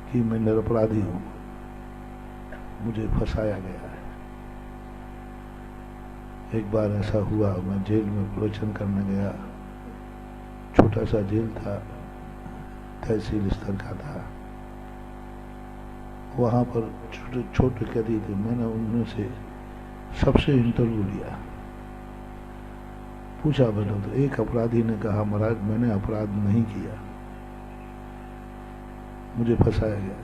कि मैं निरपराधी हूं, मुझे फंसाया गया है। एक बार ऐसा हुआ, मैं जेल में प्रवचन करने गया। छोटा सा जेल था, तहसील स्तर का था। वहां पर छोटे छोटे कैदी थे। मैंने उनमें से सबसे इंटरव्यू लिया, पूछा बोलो। तो एक अपराधी ने कहा, महाराज मैंने अपराध नहीं किया, मुझे फंसाया गया।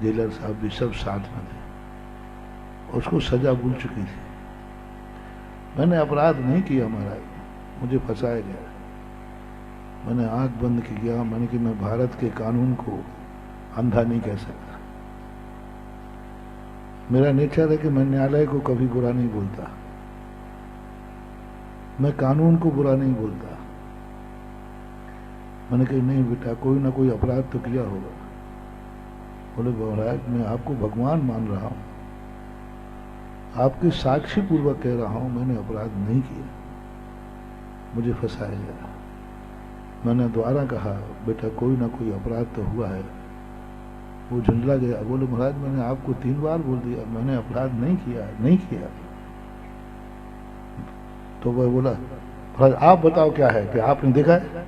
जेलर साहब भी सब साथ में थे, उसको सजा भूल चुकी थी। मैंने अपराध नहीं किया महाराज, मुझे फंसाया गया। मैंने आंख बंद किया, मैंने कि मैं भारत के कानून को अंधा नहीं कह सकता। मेरा नेचर है कि मैं न्यायालय को कभी बुरा नहीं बोलता, मैं कानून को बुरा नहीं बोलता। मैंने कहा नहीं बेटा, कोई ना कोई अपराध तो किया होगा। बोले महाराज मैं आपको भगवान मान रहा हूं, आपके साक्षी पूर्वक कह रहा हूं मैंने अपराध नहीं किया, मुझे फंसाया गया। मैंने दोबारा कहा बेटा कोई ना कोई अपराध तो हुआ है। वो झुंझला गया। बोले महाराज मैंने आपको 3 बार बोल दिया मैंने अपराध नहीं किया, नहीं किया। तो वह बोला महाराज आप बताओ क्या है, कि आपने देखा है,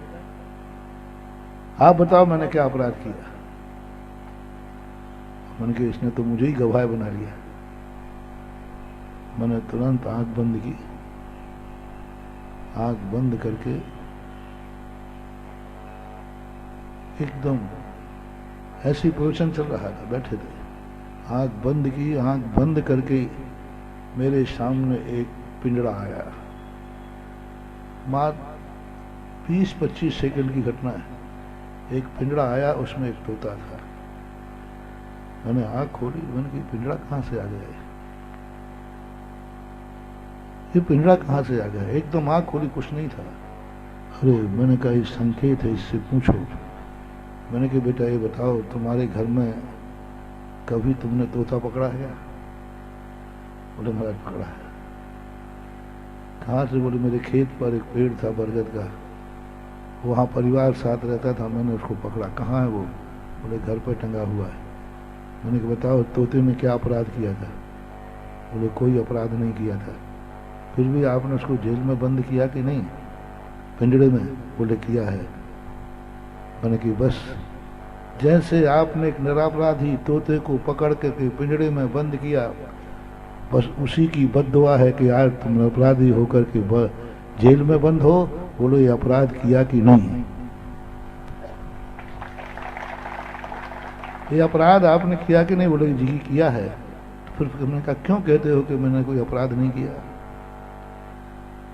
आप बताओ मैंने क्या अपराध किया। मैंने कहा इसने तो मुझे ही गवाह बना लिया। मैंने तुरंत आंख बंद की, आंख बंद करके एकदम ऐसी प्रवचन चल रहा था, बैठे थे, आंख बंद की, आंख बंद करके मेरे सामने एक पिंजड़ा आया। मात्र 20-25 सेकंड की घटना है। एक पिंजड़ा आया, उसमें एक तोता था। मैंने आंख खोली, मैंने कहा पिंजड़ा कहां से आ गया, ये पिंजड़ा कहां से आ गया। एकदम आंख खोली, कुछ नहीं था। अरे मैंने कहा ये संकेत है, इससे पूछो। मैंने कहा बेटा ये बताओ तुम्हारे घर में कभी तुमने तोता पकड़ा है क्या। बोले महाराज पकड़ा है। कहां से। बोले मेरे खेत पर एक पेड़ था बरगद का, वहां परिवार साथ रहता था, मैंने उसको पकड़ा। कहाँ है वो। बोले घर पर टंगा हुआ है। मैंने कहा बताओ तोते ने क्या अपराध किया था। बोले कोई अपराध नहीं किया था। फिर भी आपने उसको जेल में बंद किया कि नहीं, पिंजड़े में। बोले किया है। मैंने कि बस जैसे आपने एक निरपराधी तोते को पकड़ करके पिंजड़े में बंद किया, बस उसी की बद्दुआ है कि आज तुम अपराधी होकर के जेल में बंद हो। बोलो ये अपराध किया कि नहीं, ये अपराध आपने किया कि नहीं। बोले जी किया है। तो फिर हमने कहा क्यों कहते हो कि मैंने कोई अपराध नहीं किया।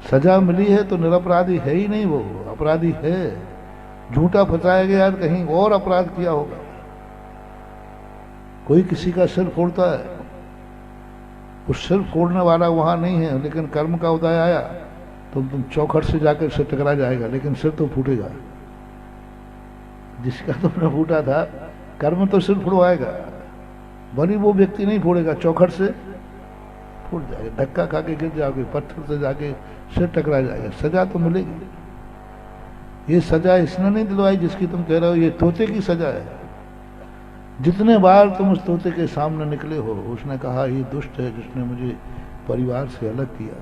सजा मिली है तो निरपराधी है ही नहीं, वो अपराधी है। झूठा फंसाया गया, कहीं और अपराध किया होगा। कोई किसी का सिर फोड़ता है, उस सिर फोड़ने वाला वहां नहीं है, लेकिन कर्म का उदय आया तो तुम चौखट से जाकर सिर टकरा जाएगा, लेकिन सिर तो फूटेगा। जिसका तुमने फूटा था, कर्म तो सिर फुड़वाएगा, भली वो व्यक्ति नहीं फोड़ेगा, चौखट से फूट जाएगा, धक्का खा के गिर जाओगे, पत्थर से जाके सिर टकरा जाएगा, सजा तो मिलेगी। ये सजा इसने नहीं दिलवाई जिसकी तुम कह रहे हो, ये तोते की सजा है। जितने बार तुम उस तोते के सामने निकले हो, उसने कहा ये दुष्ट है जिसने मुझे परिवार से अलग किया,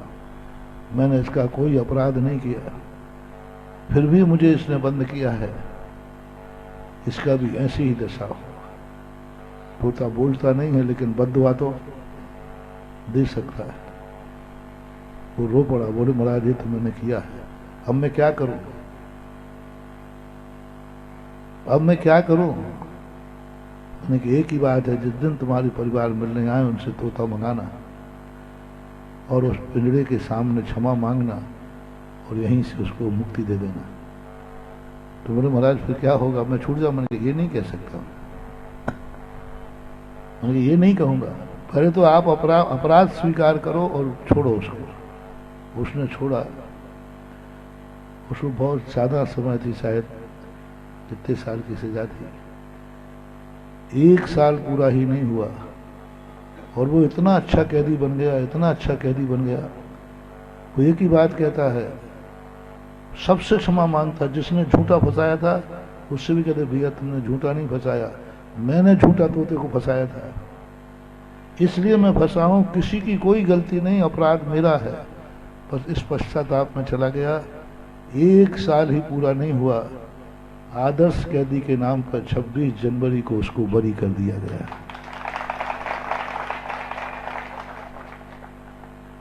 मैंने इसका कोई अपराध नहीं किया, फिर भी मुझे इसने बंद किया है, इसका भी ऐसी ही दशा हो। तोता बोलता नहीं है, लेकिन बद्दुआ तो दे सकता है। वो रो पड़ा, बोले महाराज ये तो मैंने किया है, अब मैं क्या करूं, अब मैं क्या करूं। कि एक ही बात है, जिस दिन तुम्हारे परिवार मिलने आए उनसे तोता मंगाना और उस पिंजड़े के सामने क्षमा मांगना और यहीं से उसको मुक्ति दे देना। तो बोले महाराज फिर क्या होगा, मैं छूट जाऊं। मैंने ये नहीं कह सकता, मैंने ये नहीं कहूंगा, पहले तो आप अपराध स्वीकार करो और छोड़ो उसको। उसने छोड़ा। उसको बहुत ज्यादा समय थी, शायद कितने साल की सजा थी, 1 साल पूरा ही नहीं हुआ और वो इतना अच्छा कैदी बन गया, इतना अच्छा कैदी बन गया। वो एक ही बात कहता है, सबसे क्षमा मांगता, जिसने झूठा फंसाया था उससे भी कहते भैया तुमने झूठा नहीं फंसाया, मैंने झूठा तोते को फंसाया था, इसलिए मैं फंसा हूं, किसी की कोई गलती नहीं, अपराध मेरा है, बस इस पश्चाताप में चला गया। 1 साल ही पूरा नहीं हुआ, आदर्श कैदी के नाम पर 26 जनवरी को उसको बरी कर दिया गया।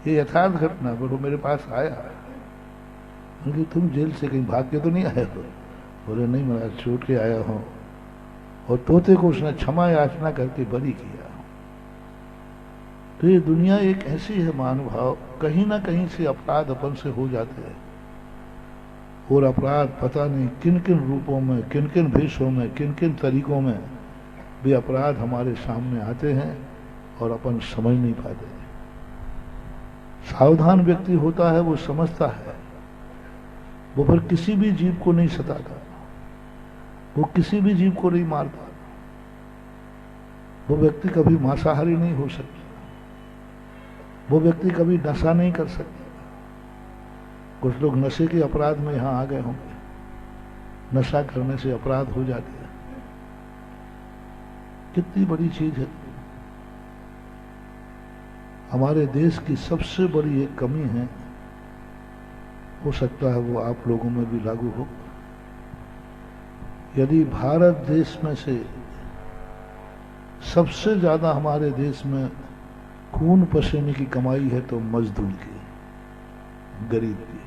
ये यथार्थ घटना, पर वो मेरे पास आया, क्योंकि तुम जेल से कहीं भाग के तो नहीं आए हो। बोले नहीं महाराज, छूट के आया हूं। और तोते को उसने क्षमा याचना करके बरी किया। तो ये दुनिया एक ऐसी है महानुभाव, कहीं ना कहीं से अपराध अपन से हो जाते हैं, और अपराध पता नहीं किन किन रूपों में, किन किन भेषों में, किन किन तरीकों में भी अपराध हमारे सामने आते हैं और अपन समझ नहीं पाते। सावधान व्यक्ति होता है, वो समझता है, वो फिर किसी भी जीव को नहीं सताता, वो किसी भी जीव को नहीं मारता, वो व्यक्ति कभी मांसाहारी नहीं हो सकता, वो व्यक्ति कभी नशा नहीं कर सकता। कुछ लोग नशे के अपराध में यहां आ गए होंगे, नशा करने से अपराध हो जाते हैं। कितनी बड़ी चीज है। हमारे देश की सबसे बड़ी एक कमी है, हो सकता है वो आप लोगों में भी लागू हो। यदि भारत देश में से सबसे ज्यादा हमारे देश में खून पसीने की कमाई है तो मजदूर की, गरीब की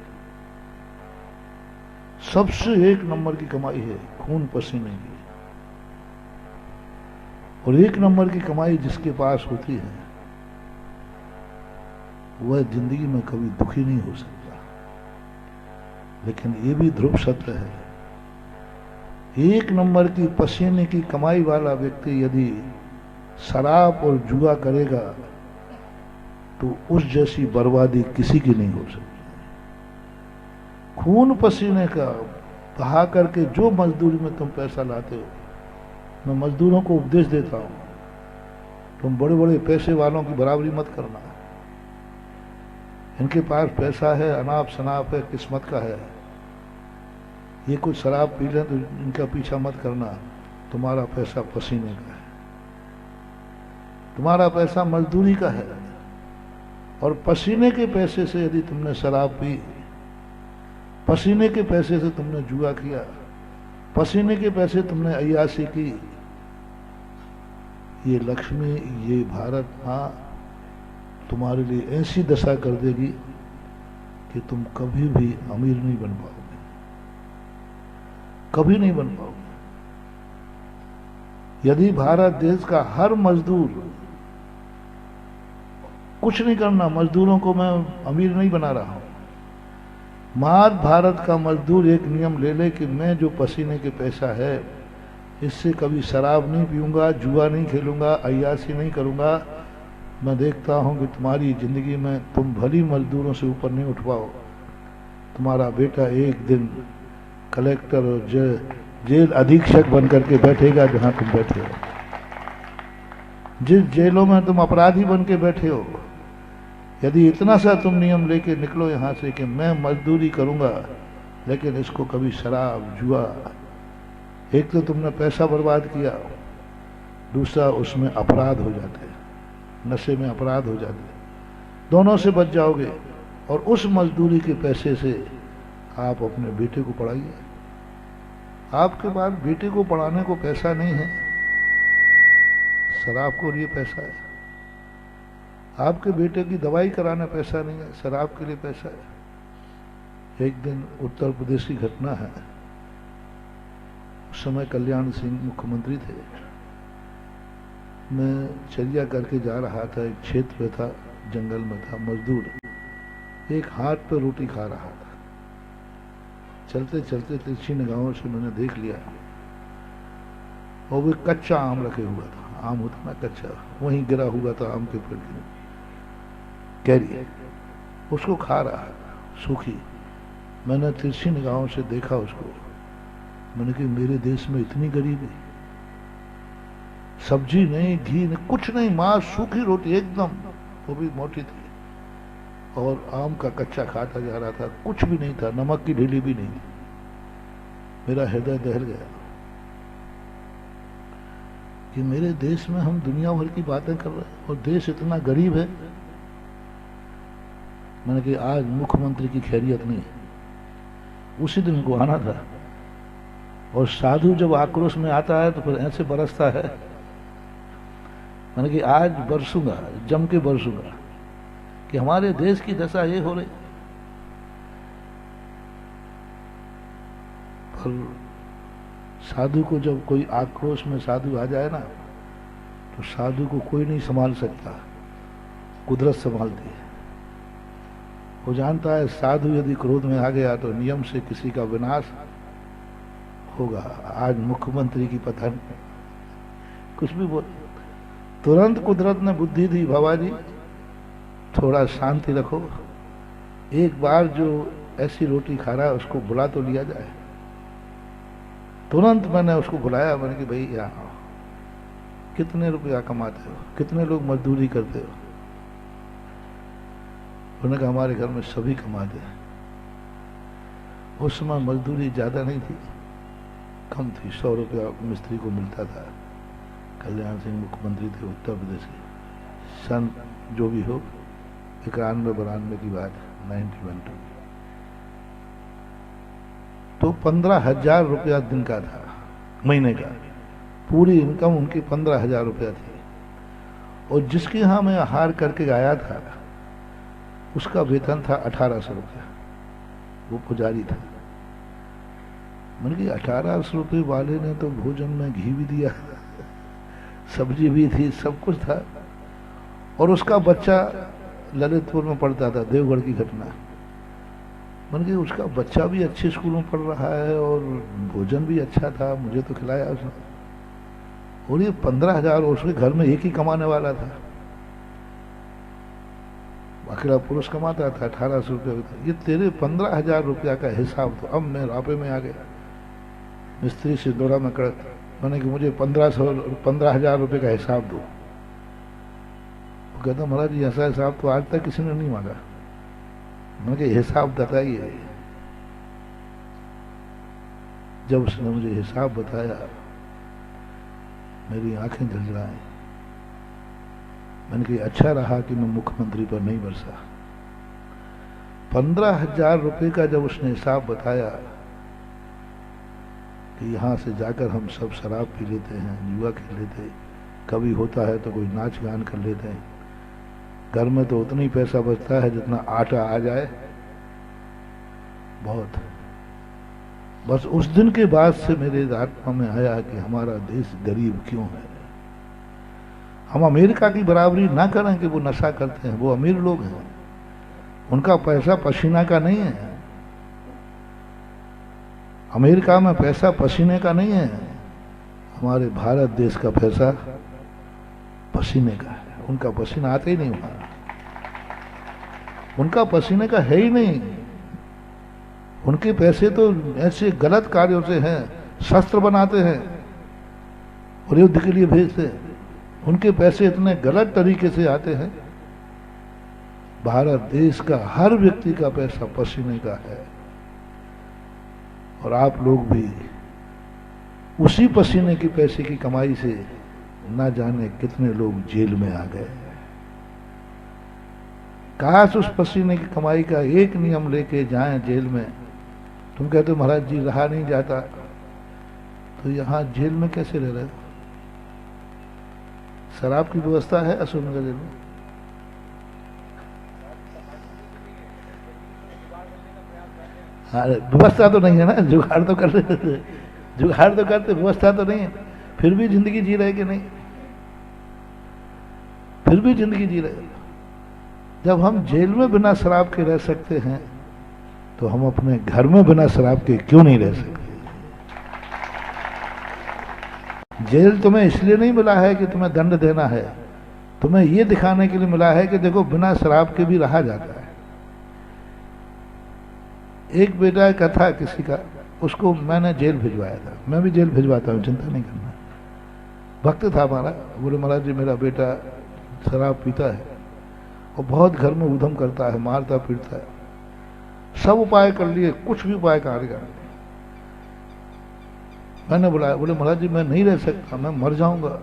सबसे 1 नंबर की कमाई है खून पसीने की। और 1 नंबर की कमाई जिसके पास होती है वह जिंदगी में कभी दुखी नहीं हो सकता। लेकिन ये भी ध्रुव सत्य है, 1 नंबर की पसीने की कमाई वाला व्यक्ति यदि शराब और जुआ करेगा तो उस जैसी बर्बादी किसी की नहीं हो सकती। खून पसीने का बहा करके जो मजदूरी में तुम पैसा लाते हो, मैं मजदूरों को उपदेश देता हूं, तुम बड़े बड़े पैसे वालों की बराबरी मत करना। इनके पास पैसा है, अनाप शनाप है, किस्मत का है, ये कुछ शराब पी लें तो इनका पीछा मत करना। तुम्हारा पैसा पसीने का है, तुम्हारा पैसा मजदूरी का है, और पसीने के पैसे से यदि तुमने शराब पी, पसीने के पैसे से तुमने जुआ किया, पसीने के पैसे तुमने अय्याशी की, ये लक्ष्मी, ये भारत मां तुम्हारे लिए ऐसी दशा कर देगी कि तुम कभी भी अमीर नहीं बन पाओगे, कभी नहीं बन पाओगे। यदि भारत देश का हर मजदूर, कुछ नहीं करना, मजदूरों को मैं अमीर नहीं बना रहा हूं, भारत का मजदूर एक नियम ले ले कि मैं जो पसीने के पैसा है इससे कभी शराब नहीं पीऊंगा, जुआ नहीं खेलूंगा, अय्यासी नहीं करूंगा। मैं देखता हूं कि तुम्हारी जिंदगी में तुम भली मजदूरों से ऊपर नहीं उठ पाओ। तुम्हारा बेटा एक दिन कलेक्टर और जेल अधीक्षक बन करके बैठेगा जहां तुम बैठे हो। जिस जेलों में तुम अपराधी बन के बैठे हो, यदि इतना सा तुम नियम लेके निकलो यहाँ से कि मैं मजदूरी करूंगा लेकिन इसको कभी शराब, जुआ, एक तो तुमने पैसा बर्बाद किया, दूसरा उसमें अपराध हो जाते हैं, नशे में अपराध हो जाते हैं, दोनों से बच जाओगे। और उस मजदूरी के पैसे से आप अपने बेटे को पढ़ाइए। आपके पास बेटे को पढ़ाने को पैसा नहीं है, शराब के लिए पैसा है। आपके बेटे की दवाई कराने पैसा नहीं है, शराब के लिए पैसा है। एक दिन उत्तर प्रदेश की घटना है, उस समय कल्याण सिंह मुख्यमंत्री थे। मैं चर्या करके जा रहा था, एक क्षेत्र में था, जंगल में था, मजदूर एक हाथ पर रोटी खा रहा था। चलते चलते तिरछी निगाहों से मैंने देख लिया और वो कच्चा आम रखे हुआ था, आम होता ना कच्चा, वहीं गिरा हुआ था आम के पेड़ के, कैरी, उसको खा रहा है सूखी। मैंने तिरछी निगाहों से देखा उसको, मैंने कहा मेरे देश में इतनी गरीबी, सब्जी नहीं, घी नहीं, कुछ नहीं, मां सूखी रोटी एकदम, वो भी मोटी थी, और आम का कच्चा खाता जा रहा था, कुछ भी नहीं था, नमक की ढीली भी नहीं। मेरा हृदय दहल गया कि मेरे देश में हम दुनिया भर की बातें कर रहे हैं और देश इतना गरीब है। मैंने कहा आज मुख्यमंत्री की खैरियत नहीं है। उसी दिन को आना था, और साधु जब आक्रोश में आता है तो फिर ऐसे बरसता है। मैंने कहा आज बरसूंगा, जम के बरसूंगा कि हमारे देश की दशा ये हो रही। पर साधु को जब कोई आक्रोश में साधु आ जाए ना, तो साधु को कोई नहीं संभाल सकता, कुदरत संभालती है। वो जानता है साधु यदि क्रोध में आ गया तो नियम से किसी का विनाश होगा। आज मुख्यमंत्री की पता नहीं, कुछ भी बोल, तुरंत कुदरत ने बुद्धि दी, बाबा जी थोड़ा शांति रखो, एक बार जो ऐसी रोटी खा रहा है उसको बुला तो लिया जाए। तुरंत मैंने उसको बुलाया, मैंने कि भाई यहाँ आओ, कितने रुपया कमाते हो, कितने लोग मजदूरी करते हो? उन्होंने कहा हमारे घर में सभी कमाते हैं। उस समय मजदूरी ज्यादा नहीं थी, कम थी, 100 रुपया मिस्त्री को मिलता था। कल्याण सिंह मुख्यमंत्री थे उत्तर प्रदेश के, सन जो भी हो 91-92 की बात, 91। तो 15,000 रुपया दिन का था, महीने का, पूरी इनकम उनकी 15,000 रुपया थी। और जिसके यहां मैं आहार करके आया था उसका वेतन था 1,800 रुपया, वो पुजारी था। मैंने कहा 1,800 रुपये वाले ने तो भोजन में घी भी दिया, सब्जी भी थी, सब कुछ था, और उसका बच्चा ललितपुर में पढ़ता था, देवगढ़ की घटना। मैंने कहा उसका बच्चा भी अच्छे स्कूल में पढ़ रहा है और भोजन भी अच्छा था, मुझे तो खिलाया उसने, और ये 15,000, उसके घर में एक ही कमाने वाला था, अकेला पुरुष कमाता था, 1,800 रुपये। ये तेरे 15,000 रुपया का हिसाब। तो अब मैं रापे में आ गया, मिस्त्री से दौड़ा में कड़क, मैंने कि मुझे 15,000 रुपये का हिसाब दो। वो कहता महाराज जी ऐसा हिसाब तो आज तक किसी ने नहीं मांगा। मैंने कहा हिसाब बताइए। जब उसने मुझे हिसाब बताया मेरी आंखें झलझलाईं। मैंने कहा अच्छा रहा कि मैं मुख्यमंत्री पर नहीं बरसा। 15,000 रुपये का जब उसने हिसाब बताया कि यहाँ से जाकर हम सब शराब पी लेते हैं, जुआ खेल लेते हैं, कभी होता है तो कोई नाच गान कर लेते हैं, घर में तो उतना ही पैसा बचता है जितना आटा आ जाए, बहुत। बस उस दिन के बाद से मेरे आत्मा में आया कि हमारा देश गरीब क्यों है। हम अमेरिका की बराबरी ना करें कि वो नशा करते हैं, वो अमीर लोग हैं, उनका पैसा पसीना का नहीं है, अमेरिका में पैसा पसीने का नहीं है, हमारे भारत देश का पैसा पसीने का है। उनका पसीना आता ही नहीं वहां, उनका पसीने का है ही नहीं। उनके पैसे तो ऐसे गलत कार्यों से हैं, शस्त्र बनाते हैं और युद्ध के लिए भेजते हैं। उनके पैसे इतने गलत तरीके से आते हैं। भारत देश का हर व्यक्ति का पैसा पसीने का है और आप लोग भी उसी पसीने की पैसे की कमाई से ना जाने कितने लोग जेल में आ गए। काश उस पसीने की कमाई का एक नियम लेके जाएं जेल में। तुम कहते हो महाराज जी रहा नहीं जाता, तो यहां जेल में कैसे रह रहे हो? शराब की व्यवस्था है अशोकनगर जेल में? हाँ, व्यवस्था तो नहीं है ना, जुगाड़ तो कर रहे, जुगाड़ तो करते, व्यवस्था तो नहीं है। फिर भी जिंदगी जी रहे कि नहीं? फिर भी जिंदगी जी रहे। जब हम जेल में बिना शराब के रह सकते हैं तो हम अपने घर में बिना शराब के क्यों नहीं रह सकते? जेल तुम्हें इसलिए नहीं मिला है कि तुम्हें दंड देना है, तुम्हें यह दिखाने के लिए मिला है कि देखो बिना शराब के भी रहा जाता है। एक बेटा का था किसी का, उसको मैंने जेल भिजवाया था। मैं भी जेल भिजवाता हूँ, चिंता नहीं करना। भक्त था हमारा, बोले महाराज जी मेरा बेटा शराब पीता है और बहुत घर में उधम करता है, मारता पीटता है। सब उपाय कर लिए, कुछ भी उपाय कारगर। मैंने बुलाया, बोले महाराज जी मैं नहीं रह सकता, मैं मर जाऊंगा,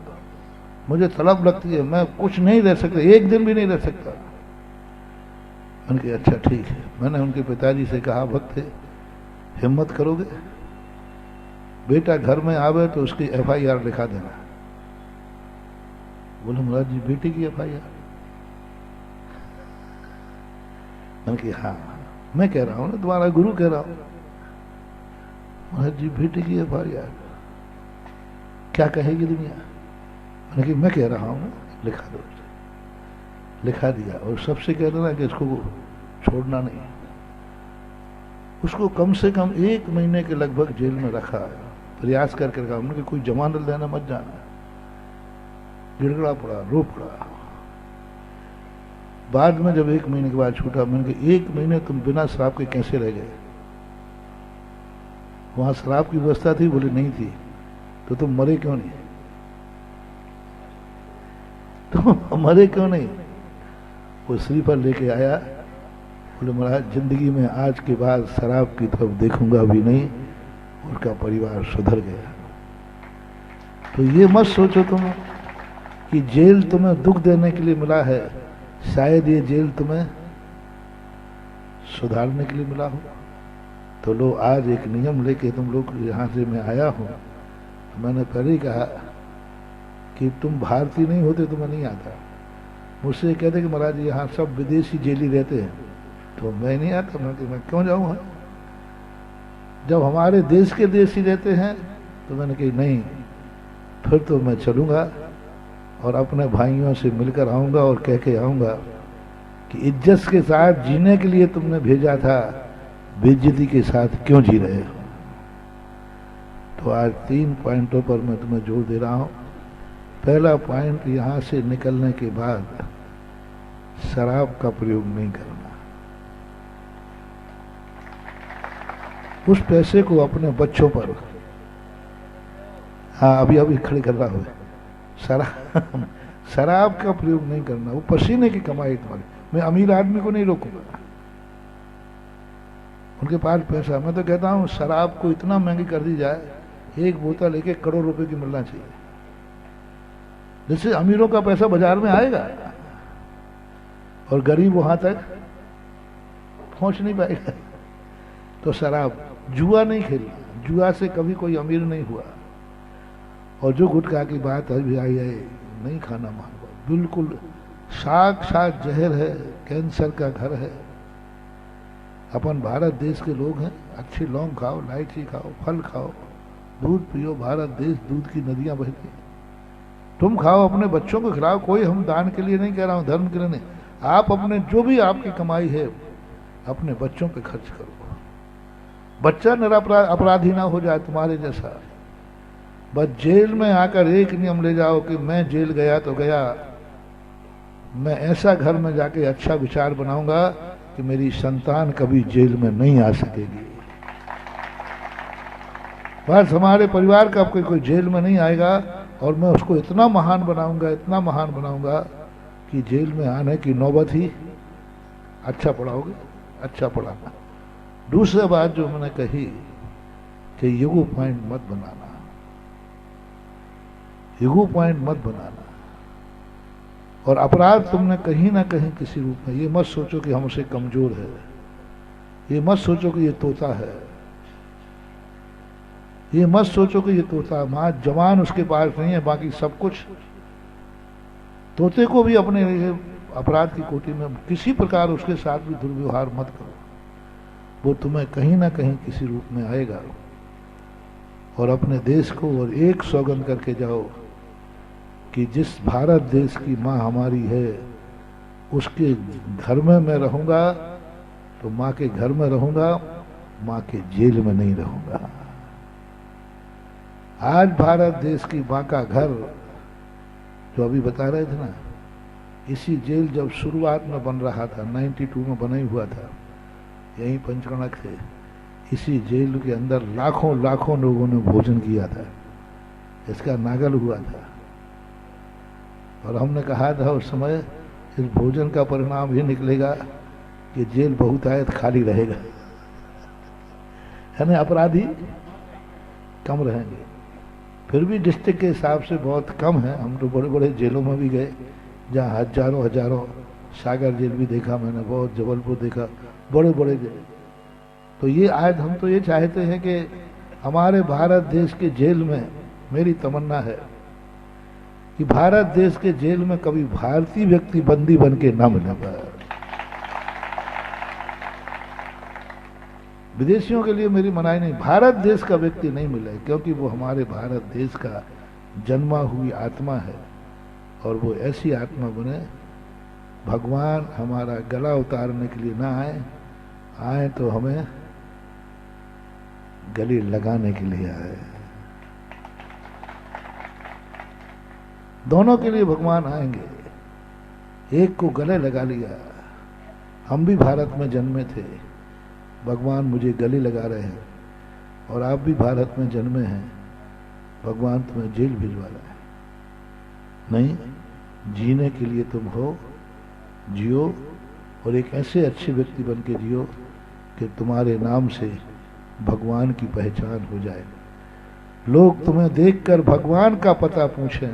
मुझे तलब लगती है, मैं कुछ नहीं रह सकता, एक दिन भी नहीं रह सकता। मैंने कहा अच्छा ठीक है। मैंने उनके पिताजी से कहा भक्त हिम्मत करोगे, बेटा घर में आवे तो उसकी FIR लिखा देना। बोले महाराज जी बेटी की FIR? मैंने कहा हाँ, मैं कह रहा हूं ना, तुम्हारा गुरु कह रहा हूं। महाराज जी बेटी की FIR क्या कहेगी दुनिया? मैंने कहा मैं कह रहा हूं ना, लिखा दो। लिखा दिया और सबसे कह देना कि इसको छोड़ना नहीं। उसको कम से कम 1 महीने के लगभग जेल में रखा, प्रयास करके रखा। उन्होंने कोई जमानत लेना मत जाना। गिड़गड़ा पड़ा, रो पड़ा। बाद में जब 1 महीने के बाद छूटा, मैंने कहा 1 महीने तुम बिना शराब के कैसे रह गए? वहां शराब की व्यवस्था थी? बोले नहीं थी। तो तुम मरे क्यों नहीं? तुम मरे क्यों नहीं? वो श्रीफल लेके आया, बोले महाराज जिंदगी में आज के बाद शराब की तरफ देखूंगा भी नहीं। उसका परिवार सुधर गया। तो ये मत सोचो तुम कि जेल तुम्हें दुख देने के लिए मिला है, शायद ये जेल तुम्हें सुधारने के लिए मिला हो। तो लो आज एक नियम लेके तुम लोग यहाँ से मैं आया हूँ। मैंने पहले ही कहा कि तुम भारतीय नहीं होते तुम्हें नहीं आता। मुझसे कहते कि महाराज यहाँ सब विदेशी जेली रहते हैं, तो मैं नहीं आता। मैं क्यों जाऊँ? जब हमारे देश के देशी रहते हैं तो मैंने कही नहीं, फिर तो मैं चलूँगा और अपने भाइयों से मिलकर आऊँगा और कह के आऊँगा कि इज्जत के साथ जीने के लिए तुमने भेजा था, बेइज्जती के साथ क्यों जी रहे हो। तो आज 3 पॉइंटों पर मैं तुम्हें जोर दे रहा हूँ। पहला पॉइंट, यहाँ से निकलने के बाद शराब का प्रयोग नहीं करना। उस पैसे को अपने बच्चों पर, हाँ अभी खड़े कर रहा हो, शराब का प्रयोग नहीं करना। वो पसीने की कमाई तुम्हारी। मैं अमीर आदमी को नहीं रोकूंगा, उनके पास पैसा। मैं तो कहता हूँ शराब को इतना महंगी कर दी जाए, 1 बोतल 1-1 करोड़ रुपए की मिलना चाहिए, जिससे अमीरों का पैसा बाजार में आएगा और गरीब वहां तक पहुंच नहीं पाएगा। तो शराब, जुआ नहीं खेलना। जुआ से कभी कोई अमीर नहीं हुआ। और जो गुटखा की बात अभी आई है, नहीं खाना मांगो, बिल्कुल साक्षात जहर है, कैंसर का घर है। अपन भारत देश के लोग हैं, अच्छी लौंग खाओ, इलायची खाओ, फल खाओ, दूध पियो। भारत देश दूध की नदियां बहती। तुम खाओ, अपने बच्चों को खिलाओ। कोई हम दान के लिए नहीं कह रहा हूं, धर्म के लिए नहीं। आप अपने जो भी आपकी कमाई है अपने बच्चों पे खर्च करो। बच्चा अपराधी ना हो जाए तुम्हारे जैसा। बस जेल में आकर एक नियम ले जाओ कि मैं जेल गया तो गया, मैं ऐसा घर में जाके अच्छा विचार बनाऊंगा कि मेरी संतान कभी जेल में नहीं आ सकेगी। बस हमारे परिवार का कोई जेल में नहीं आएगा, और मैं उसको इतना महान बनाऊंगा, इतना महान बनाऊंगा कि जेल में आने की नौबत ही। अच्छा पढ़ाओगे, अच्छा पढ़ाना। दूसरी बात जो मैंने कही कि ईगो पॉइंट मत बनाना, ईगो पॉइंट मत बनाना। और अपराध तुमने कहीं ना कहीं किसी रूप में, ये मत सोचो कि हमसे कमजोर है, ये मत सोचो कि ये तोता है, ये मत सोचो कि ये तोता मां जवान उसके पास नहीं है, बाकी सब कुछ। तोते को भी अपने अपराध की कोटि में किसी प्रकार उसके साथ भी दुर्व्यवहार मत करो, वो तुम्हें कहीं ना कहीं किसी रूप में आएगा। और अपने देश को और एक सौगंध करके जाओ कि जिस भारत देश की माँ हमारी है उसके घर में मैं रहूंगा तो माँ के घर में रहूंगा, माँ के जेल में नहीं रहूंगा। आज भारत देश की माँ का घर जो अभी बता रहे थे ना, इसी जेल जब शुरुआत में बन रहा था, 92 में बना ही हुआ था, यहीं पंचकर्णक थे, इसी जेल के अंदर लाखों लाखों लोगों ने भोजन किया था, इसका नागल हुआ था। और हमने कहा था उस समय इस भोजन का परिणाम ये निकलेगा कि जेल बहुतायत खाली रहेगा, है ना, अपराधी कम रहेंगे। फिर भी डिस्ट्रिक्ट के हिसाब से बहुत कम है। हम तो बड़े बड़े जेलों में भी गए जहाँ हजारों हजारों, सागर जेल भी देखा मैंने, बहुत जबलपुर देखा, बड़े बड़े जेल। तो ये आज हम तो ये चाहते हैं कि हमारे भारत देश के जेल में, मेरी तमन्ना है कि भारत देश के जेल में कभी भारतीय व्यक्ति बंदी बन के न मिले पाए। विदेशियों के लिए मेरी मनाही नहीं, भारत देश का व्यक्ति नहीं मिले, क्योंकि वो हमारे भारत देश का जन्मा हुई आत्मा है। और वो ऐसी आत्मा बने, भगवान हमारा गला उतारने के लिए ना आए तो हमें गले लगाने के लिए आए। दोनों के लिए भगवान आएंगे। एक को गले लगा लिया, हम भी भारत में जन्मे थे, भगवान मुझे गले लगा रहे हैं, और आप भी भारत में जन्मे हैं, भगवान तुम्हें जेल भिजवा रहा है। नहीं, जीने के लिए तुम हो, जियो, और एक ऐसे अच्छे व्यक्ति बन के जियो कि तुम्हारे नाम से भगवान की पहचान हो जाए, लोग तुम्हें देखकर भगवान का पता पूछें।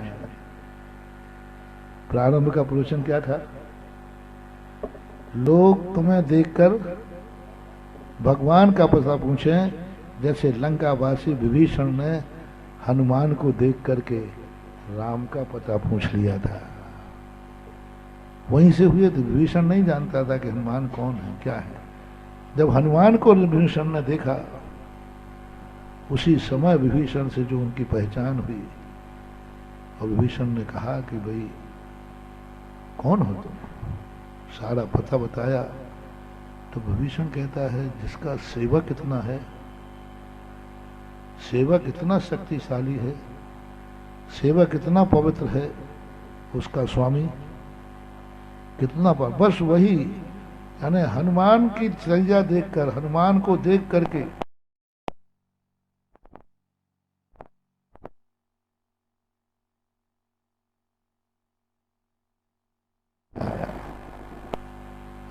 प्रारंभ का प्रवचन क्या था? लोग तुम्हें देखकर भगवान का पता पूछें, जैसे लंकावासी विभीषण ने हनुमान को देख करके राम का पता पूछ लिया था। वहीं से हुए थे। विभीषण नहीं जानता था कि हनुमान कौन है, क्या है। जब हनुमान को विभीषण ने देखा, उसी समय विभीषण से जो उनकी पहचान हुई, और विभीषण ने कहा कि भाई कौन हो तुम, सारा पता बताया। तो विभीषण कहता है जिसका सेवक इतना है, सेवक इतना शक्तिशाली है, सेवक इतना पवित्र है, उसका स्वामी कितना बस वही, यानी हनुमान की चर्या देखकर, हनुमान को देख करके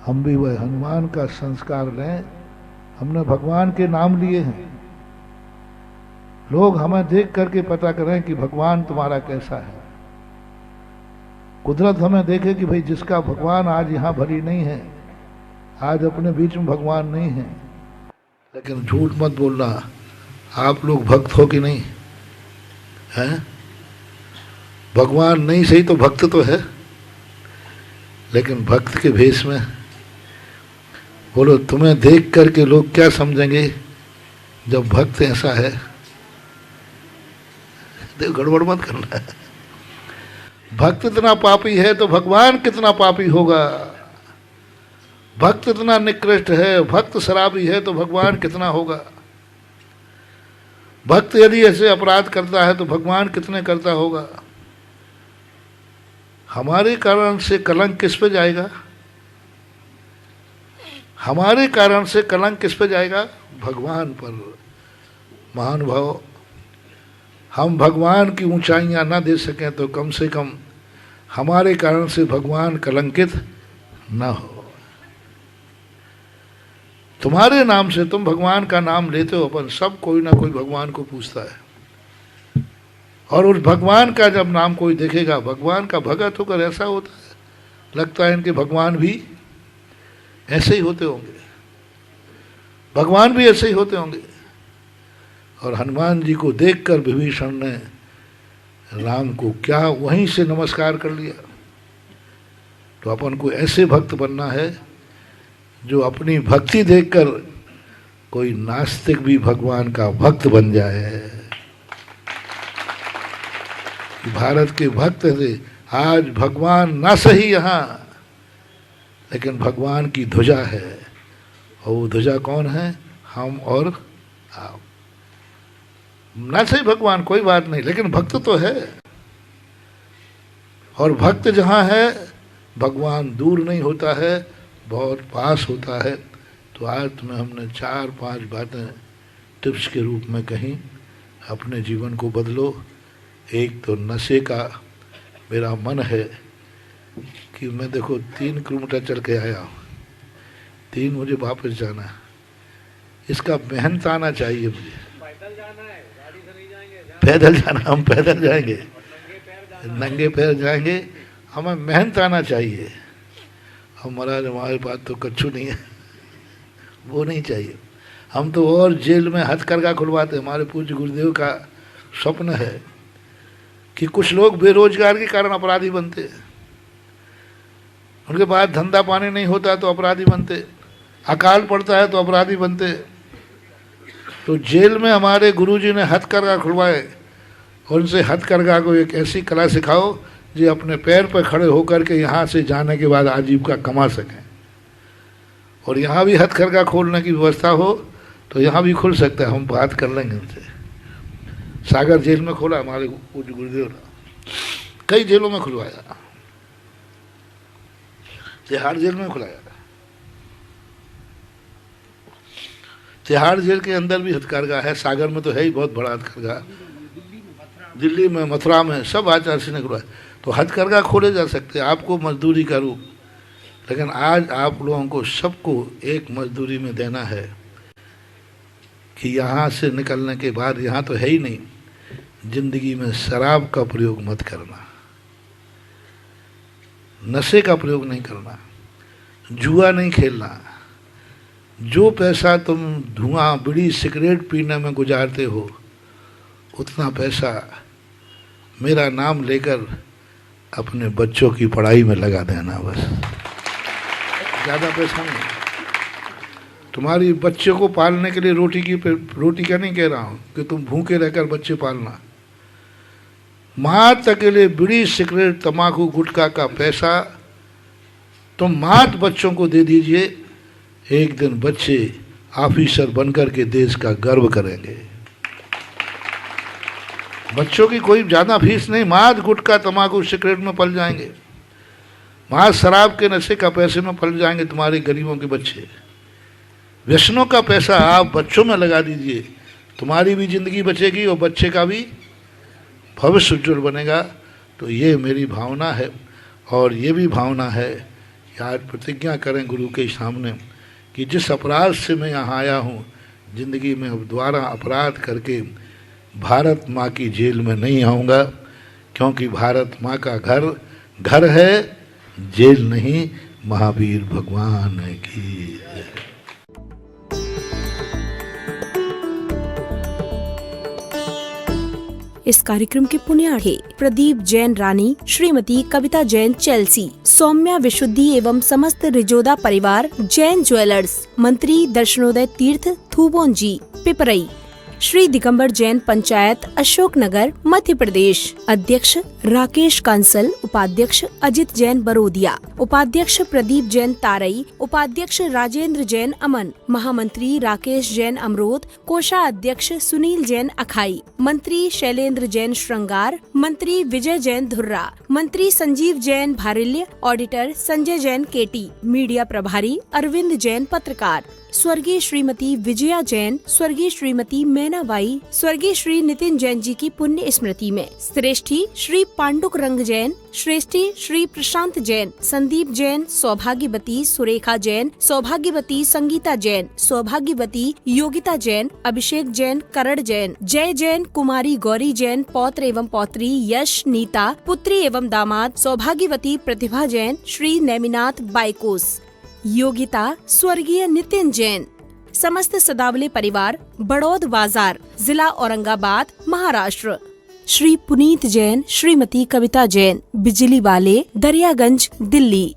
हम भी वह हनुमान का संस्कार लें। हमने भगवान के नाम लिए हैं, लोग हमें देख करके पता करें कि भगवान तुम्हारा कैसा है। कुदरत हमें देखे कि भाई जिसका भगवान आज यहाँ भरी नहीं है, आज अपने बीच में भगवान नहीं है। लेकिन झूठ मत बोलना, आप लोग भक्त हो कि नहीं हैं? भगवान नहीं सही तो भक्त तो है, लेकिन भक्त के भेष में। बोलो तुम्हें देख करके लोग क्या समझेंगे जब भक्त ऐसा है? देखो गड़बड़ मत करना है। भक्त इतना पापी है तो भगवान कितना पापी होगा। भक्त इतना निकृष्ट है, भक्त शराबी है तो भगवान कितना होगा। भक्त यदि ऐसे अपराध करता है तो भगवान कितने करता होगा। हमारे कारण से कलंक किस पे जाएगा? हमारे कारण से कलंक किस पे जाएगा? भगवान पर। महानुभाव, हम भगवान की ऊंचाइयां ना दे सकें तो कम से कम हमारे कारण से भगवान कलंकित ना हो। तुम्हारे नाम से, तुम भगवान का नाम लेते हो, अपन सब कोई ना कोई भगवान को पूछता है, और उस भगवान का जब नाम कोई देखेगा, भगवान का भगत होकर ऐसा होता है, लगता है इनके भगवान भी ऐसे ही होते होंगे, भगवान भी ऐसे ही होते होंगे। और हनुमान जी को देखकर विभीषण ने राम को क्या वहीं से नमस्कार कर लिया। तो अपन को ऐसे भक्त बनना है जो अपनी भक्ति देखकर कोई नास्तिक भी भगवान का भक्त बन जाए। भारत के भक्त थे, आज भगवान ना सही यहाँ, लेकिन भगवान की ध्वजा है, और वो ध्वजा कौन है? हम और आप। ना सही भगवान, कोई बात नहीं, लेकिन भक्त तो है, और भक्त जहाँ है भगवान दूर नहीं होता है, बहुत पास होता है। तो आज तुम्हें हमने 4-5 बातें टिप्स के रूप में कहीं, अपने जीवन को बदलो। एक तो नशे का मेरा मन है कि मैं देखो 3 किलोमीटर चल के आया हूँ, 3 मुझे वापस जाना है, इसका मेहनत आना चाहिए मुझे। पैदल जाना है, गाड़ी से नहीं जाएंगे, पैदल जाना, हम पैदल जाएंगे, नंगे पैर जाएंगे, हमें मेहनत आना चाहिए। हम महाराज हमारे पास तो कच्छू नहीं है, वो नहीं चाहिए। हम तो और जेल में हथकरघा खुलवाते। हमारे पूज्य गुरुदेव का स्वप्न है कि कुछ लोग बेरोजगार के कारण अपराधी बनते, उनके पास धंधा पानी नहीं होता तो अपराधी बनते, अकाल पड़ता है तो अपराधी बनते। तो जेल में हमारे गुरुजी ने हथकरघा खुलवाए, उनसे हथकरघा को एक ऐसी कला सिखाओ जो अपने पैर पर खड़े होकर के यहाँ से जाने के बाद आजीविका कमा सकें। और यहाँ भी हथकरघा खोलने की व्यवस्था हो तो यहाँ भी खुल सकता है, हम बात कर लेंगे उनसे। सागर जेल में खोला हमारे पूज्य गुरुदेव ने, कई जेलों में खुलवाया, तिहाड़ जेल में खुलाया। तिहाड़ जेल के अंदर भी हथकरघा है, सागर में तो है ही बहुत बड़ा हथकरघा, दिल्ली में, मथुरा में, सब आचार्य ने खुलवाया। तो हथकरघा खोले जा सकते हैं, आपको मजदूरी का रूप। लेकिन आज आप लोगों को सबको एक मजदूरी में देना है कि यहाँ से निकलने के बाद, यहाँ तो है ही नहीं, जिंदगी में शराब का प्रयोग मत करना, नशे का प्रयोग नहीं करना, जुआ नहीं खेलना। जो पैसा तुम धुआं, बीड़ी, सिगरेट पीने में गुजारते हो, उतना पैसा मेरा नाम लेकर अपने बच्चों की पढ़ाई में लगा देना, बस। ज़्यादा पैसा नहीं। तुम्हारी बच्चों को पालने के लिए रोटी का नहीं कह रहा हूँ कि तुम भूखे रहकर बच्चे पालना। मात के लिए बीड़ी, सिगरेट, तम्बाकू, गुटखा का पैसा तुम मात बच्चों को दे दीजिए, एक दिन बच्चे ऑफिसर बनकर के देश का गर्व करेंगे। बच्चों की कोई ज़्यादा फीस नहीं, मात, गुटखा, तम्बाकू, सिगरेट में पल जाएंगे, मात, शराब के नशे का पैसे में पल जाएंगे तुम्हारे गरीबों के बच्चे। व्यसनों का पैसा आप बच्चों में लगा दीजिए, तुम्हारी भी जिंदगी बचेगी और बच्चे का भी भविष्य उज्जवल बनेगा। तो ये मेरी भावना है, और ये भी भावना है कि आज प्रतिज्ञा करें गुरु के सामने कि जिस अपराध से मैं यहाँ आया हूँ, जिंदगी में अब दोबारा अपराध करके भारत माँ की जेल में नहीं आऊँगा, क्योंकि भारत माँ का घर घर है, जेल नहीं। महावीर भगवान की। इस कार्यक्रम के पुण्यार्थे प्रदीप जैन रानी, श्रीमती कविता जैन चेल्सी, सौम्या विशुद्धि एवं समस्त रिजोदा परिवार, जैन ज्वेलर्स, मंत्री दर्शनोदय तीर्थ, थूबोंजी, पिपरई। श्री दिगंबर जैन पंचायत अशोकनगर मध्य प्रदेश। अध्यक्ष राकेश कांसल, उपाध्यक्ष अजित जैन बरोदिया, उपाध्यक्ष प्रदीप जैन तारई, उपाध्यक्ष राजेंद्र जैन अमन, महामंत्री राकेश जैन अमरोद, कोषाध्यक्ष सुनील जैन अखाई, मंत्री शैलेंद्र जैन श्रृंगार, मंत्री विजय जैन धुर्रा, मंत्री संजीव जैन भारिल्य, ऑडिटर संजय जैन केटी, मीडिया प्रभारी अरविंद जैन पत्रकार, स्वर्गीय श्रीमती विजया जैन, स्वर्गीय श्रीमती मैनाबाई, स्वर्गीय श्री नितिन जैन जी की पुण्य स्मृति में श्रेष्ठी श्री पांडुक रंग जैन, श्रेष्ठी श्री प्रशांत जैन, संदीप जैन, सौभाग्यवती सुरेखा जैन, सौभाग्यवती संगीता जैन, सौभाग्यवती योगिता जैन, अभिषेक जैन, करण जैन, जय जैन, कुमारी गौरी जैन, पौत्र एवं पौत्री यश नीता, पुत्री एवं दामाद सौभाग्यवती प्रतिभा जैन, श्री नेमिनाथ बाइकोस, योगिता स्वर्गीय नितिन जैन, समस्त सदावले परिवार, बड़ौद बाजार, जिला औरंगाबाद, महाराष्ट्र। श्री पुनीत जैन, श्रीमती कविता जैन, बिजली वाले, दरियागंज, दिल्ली।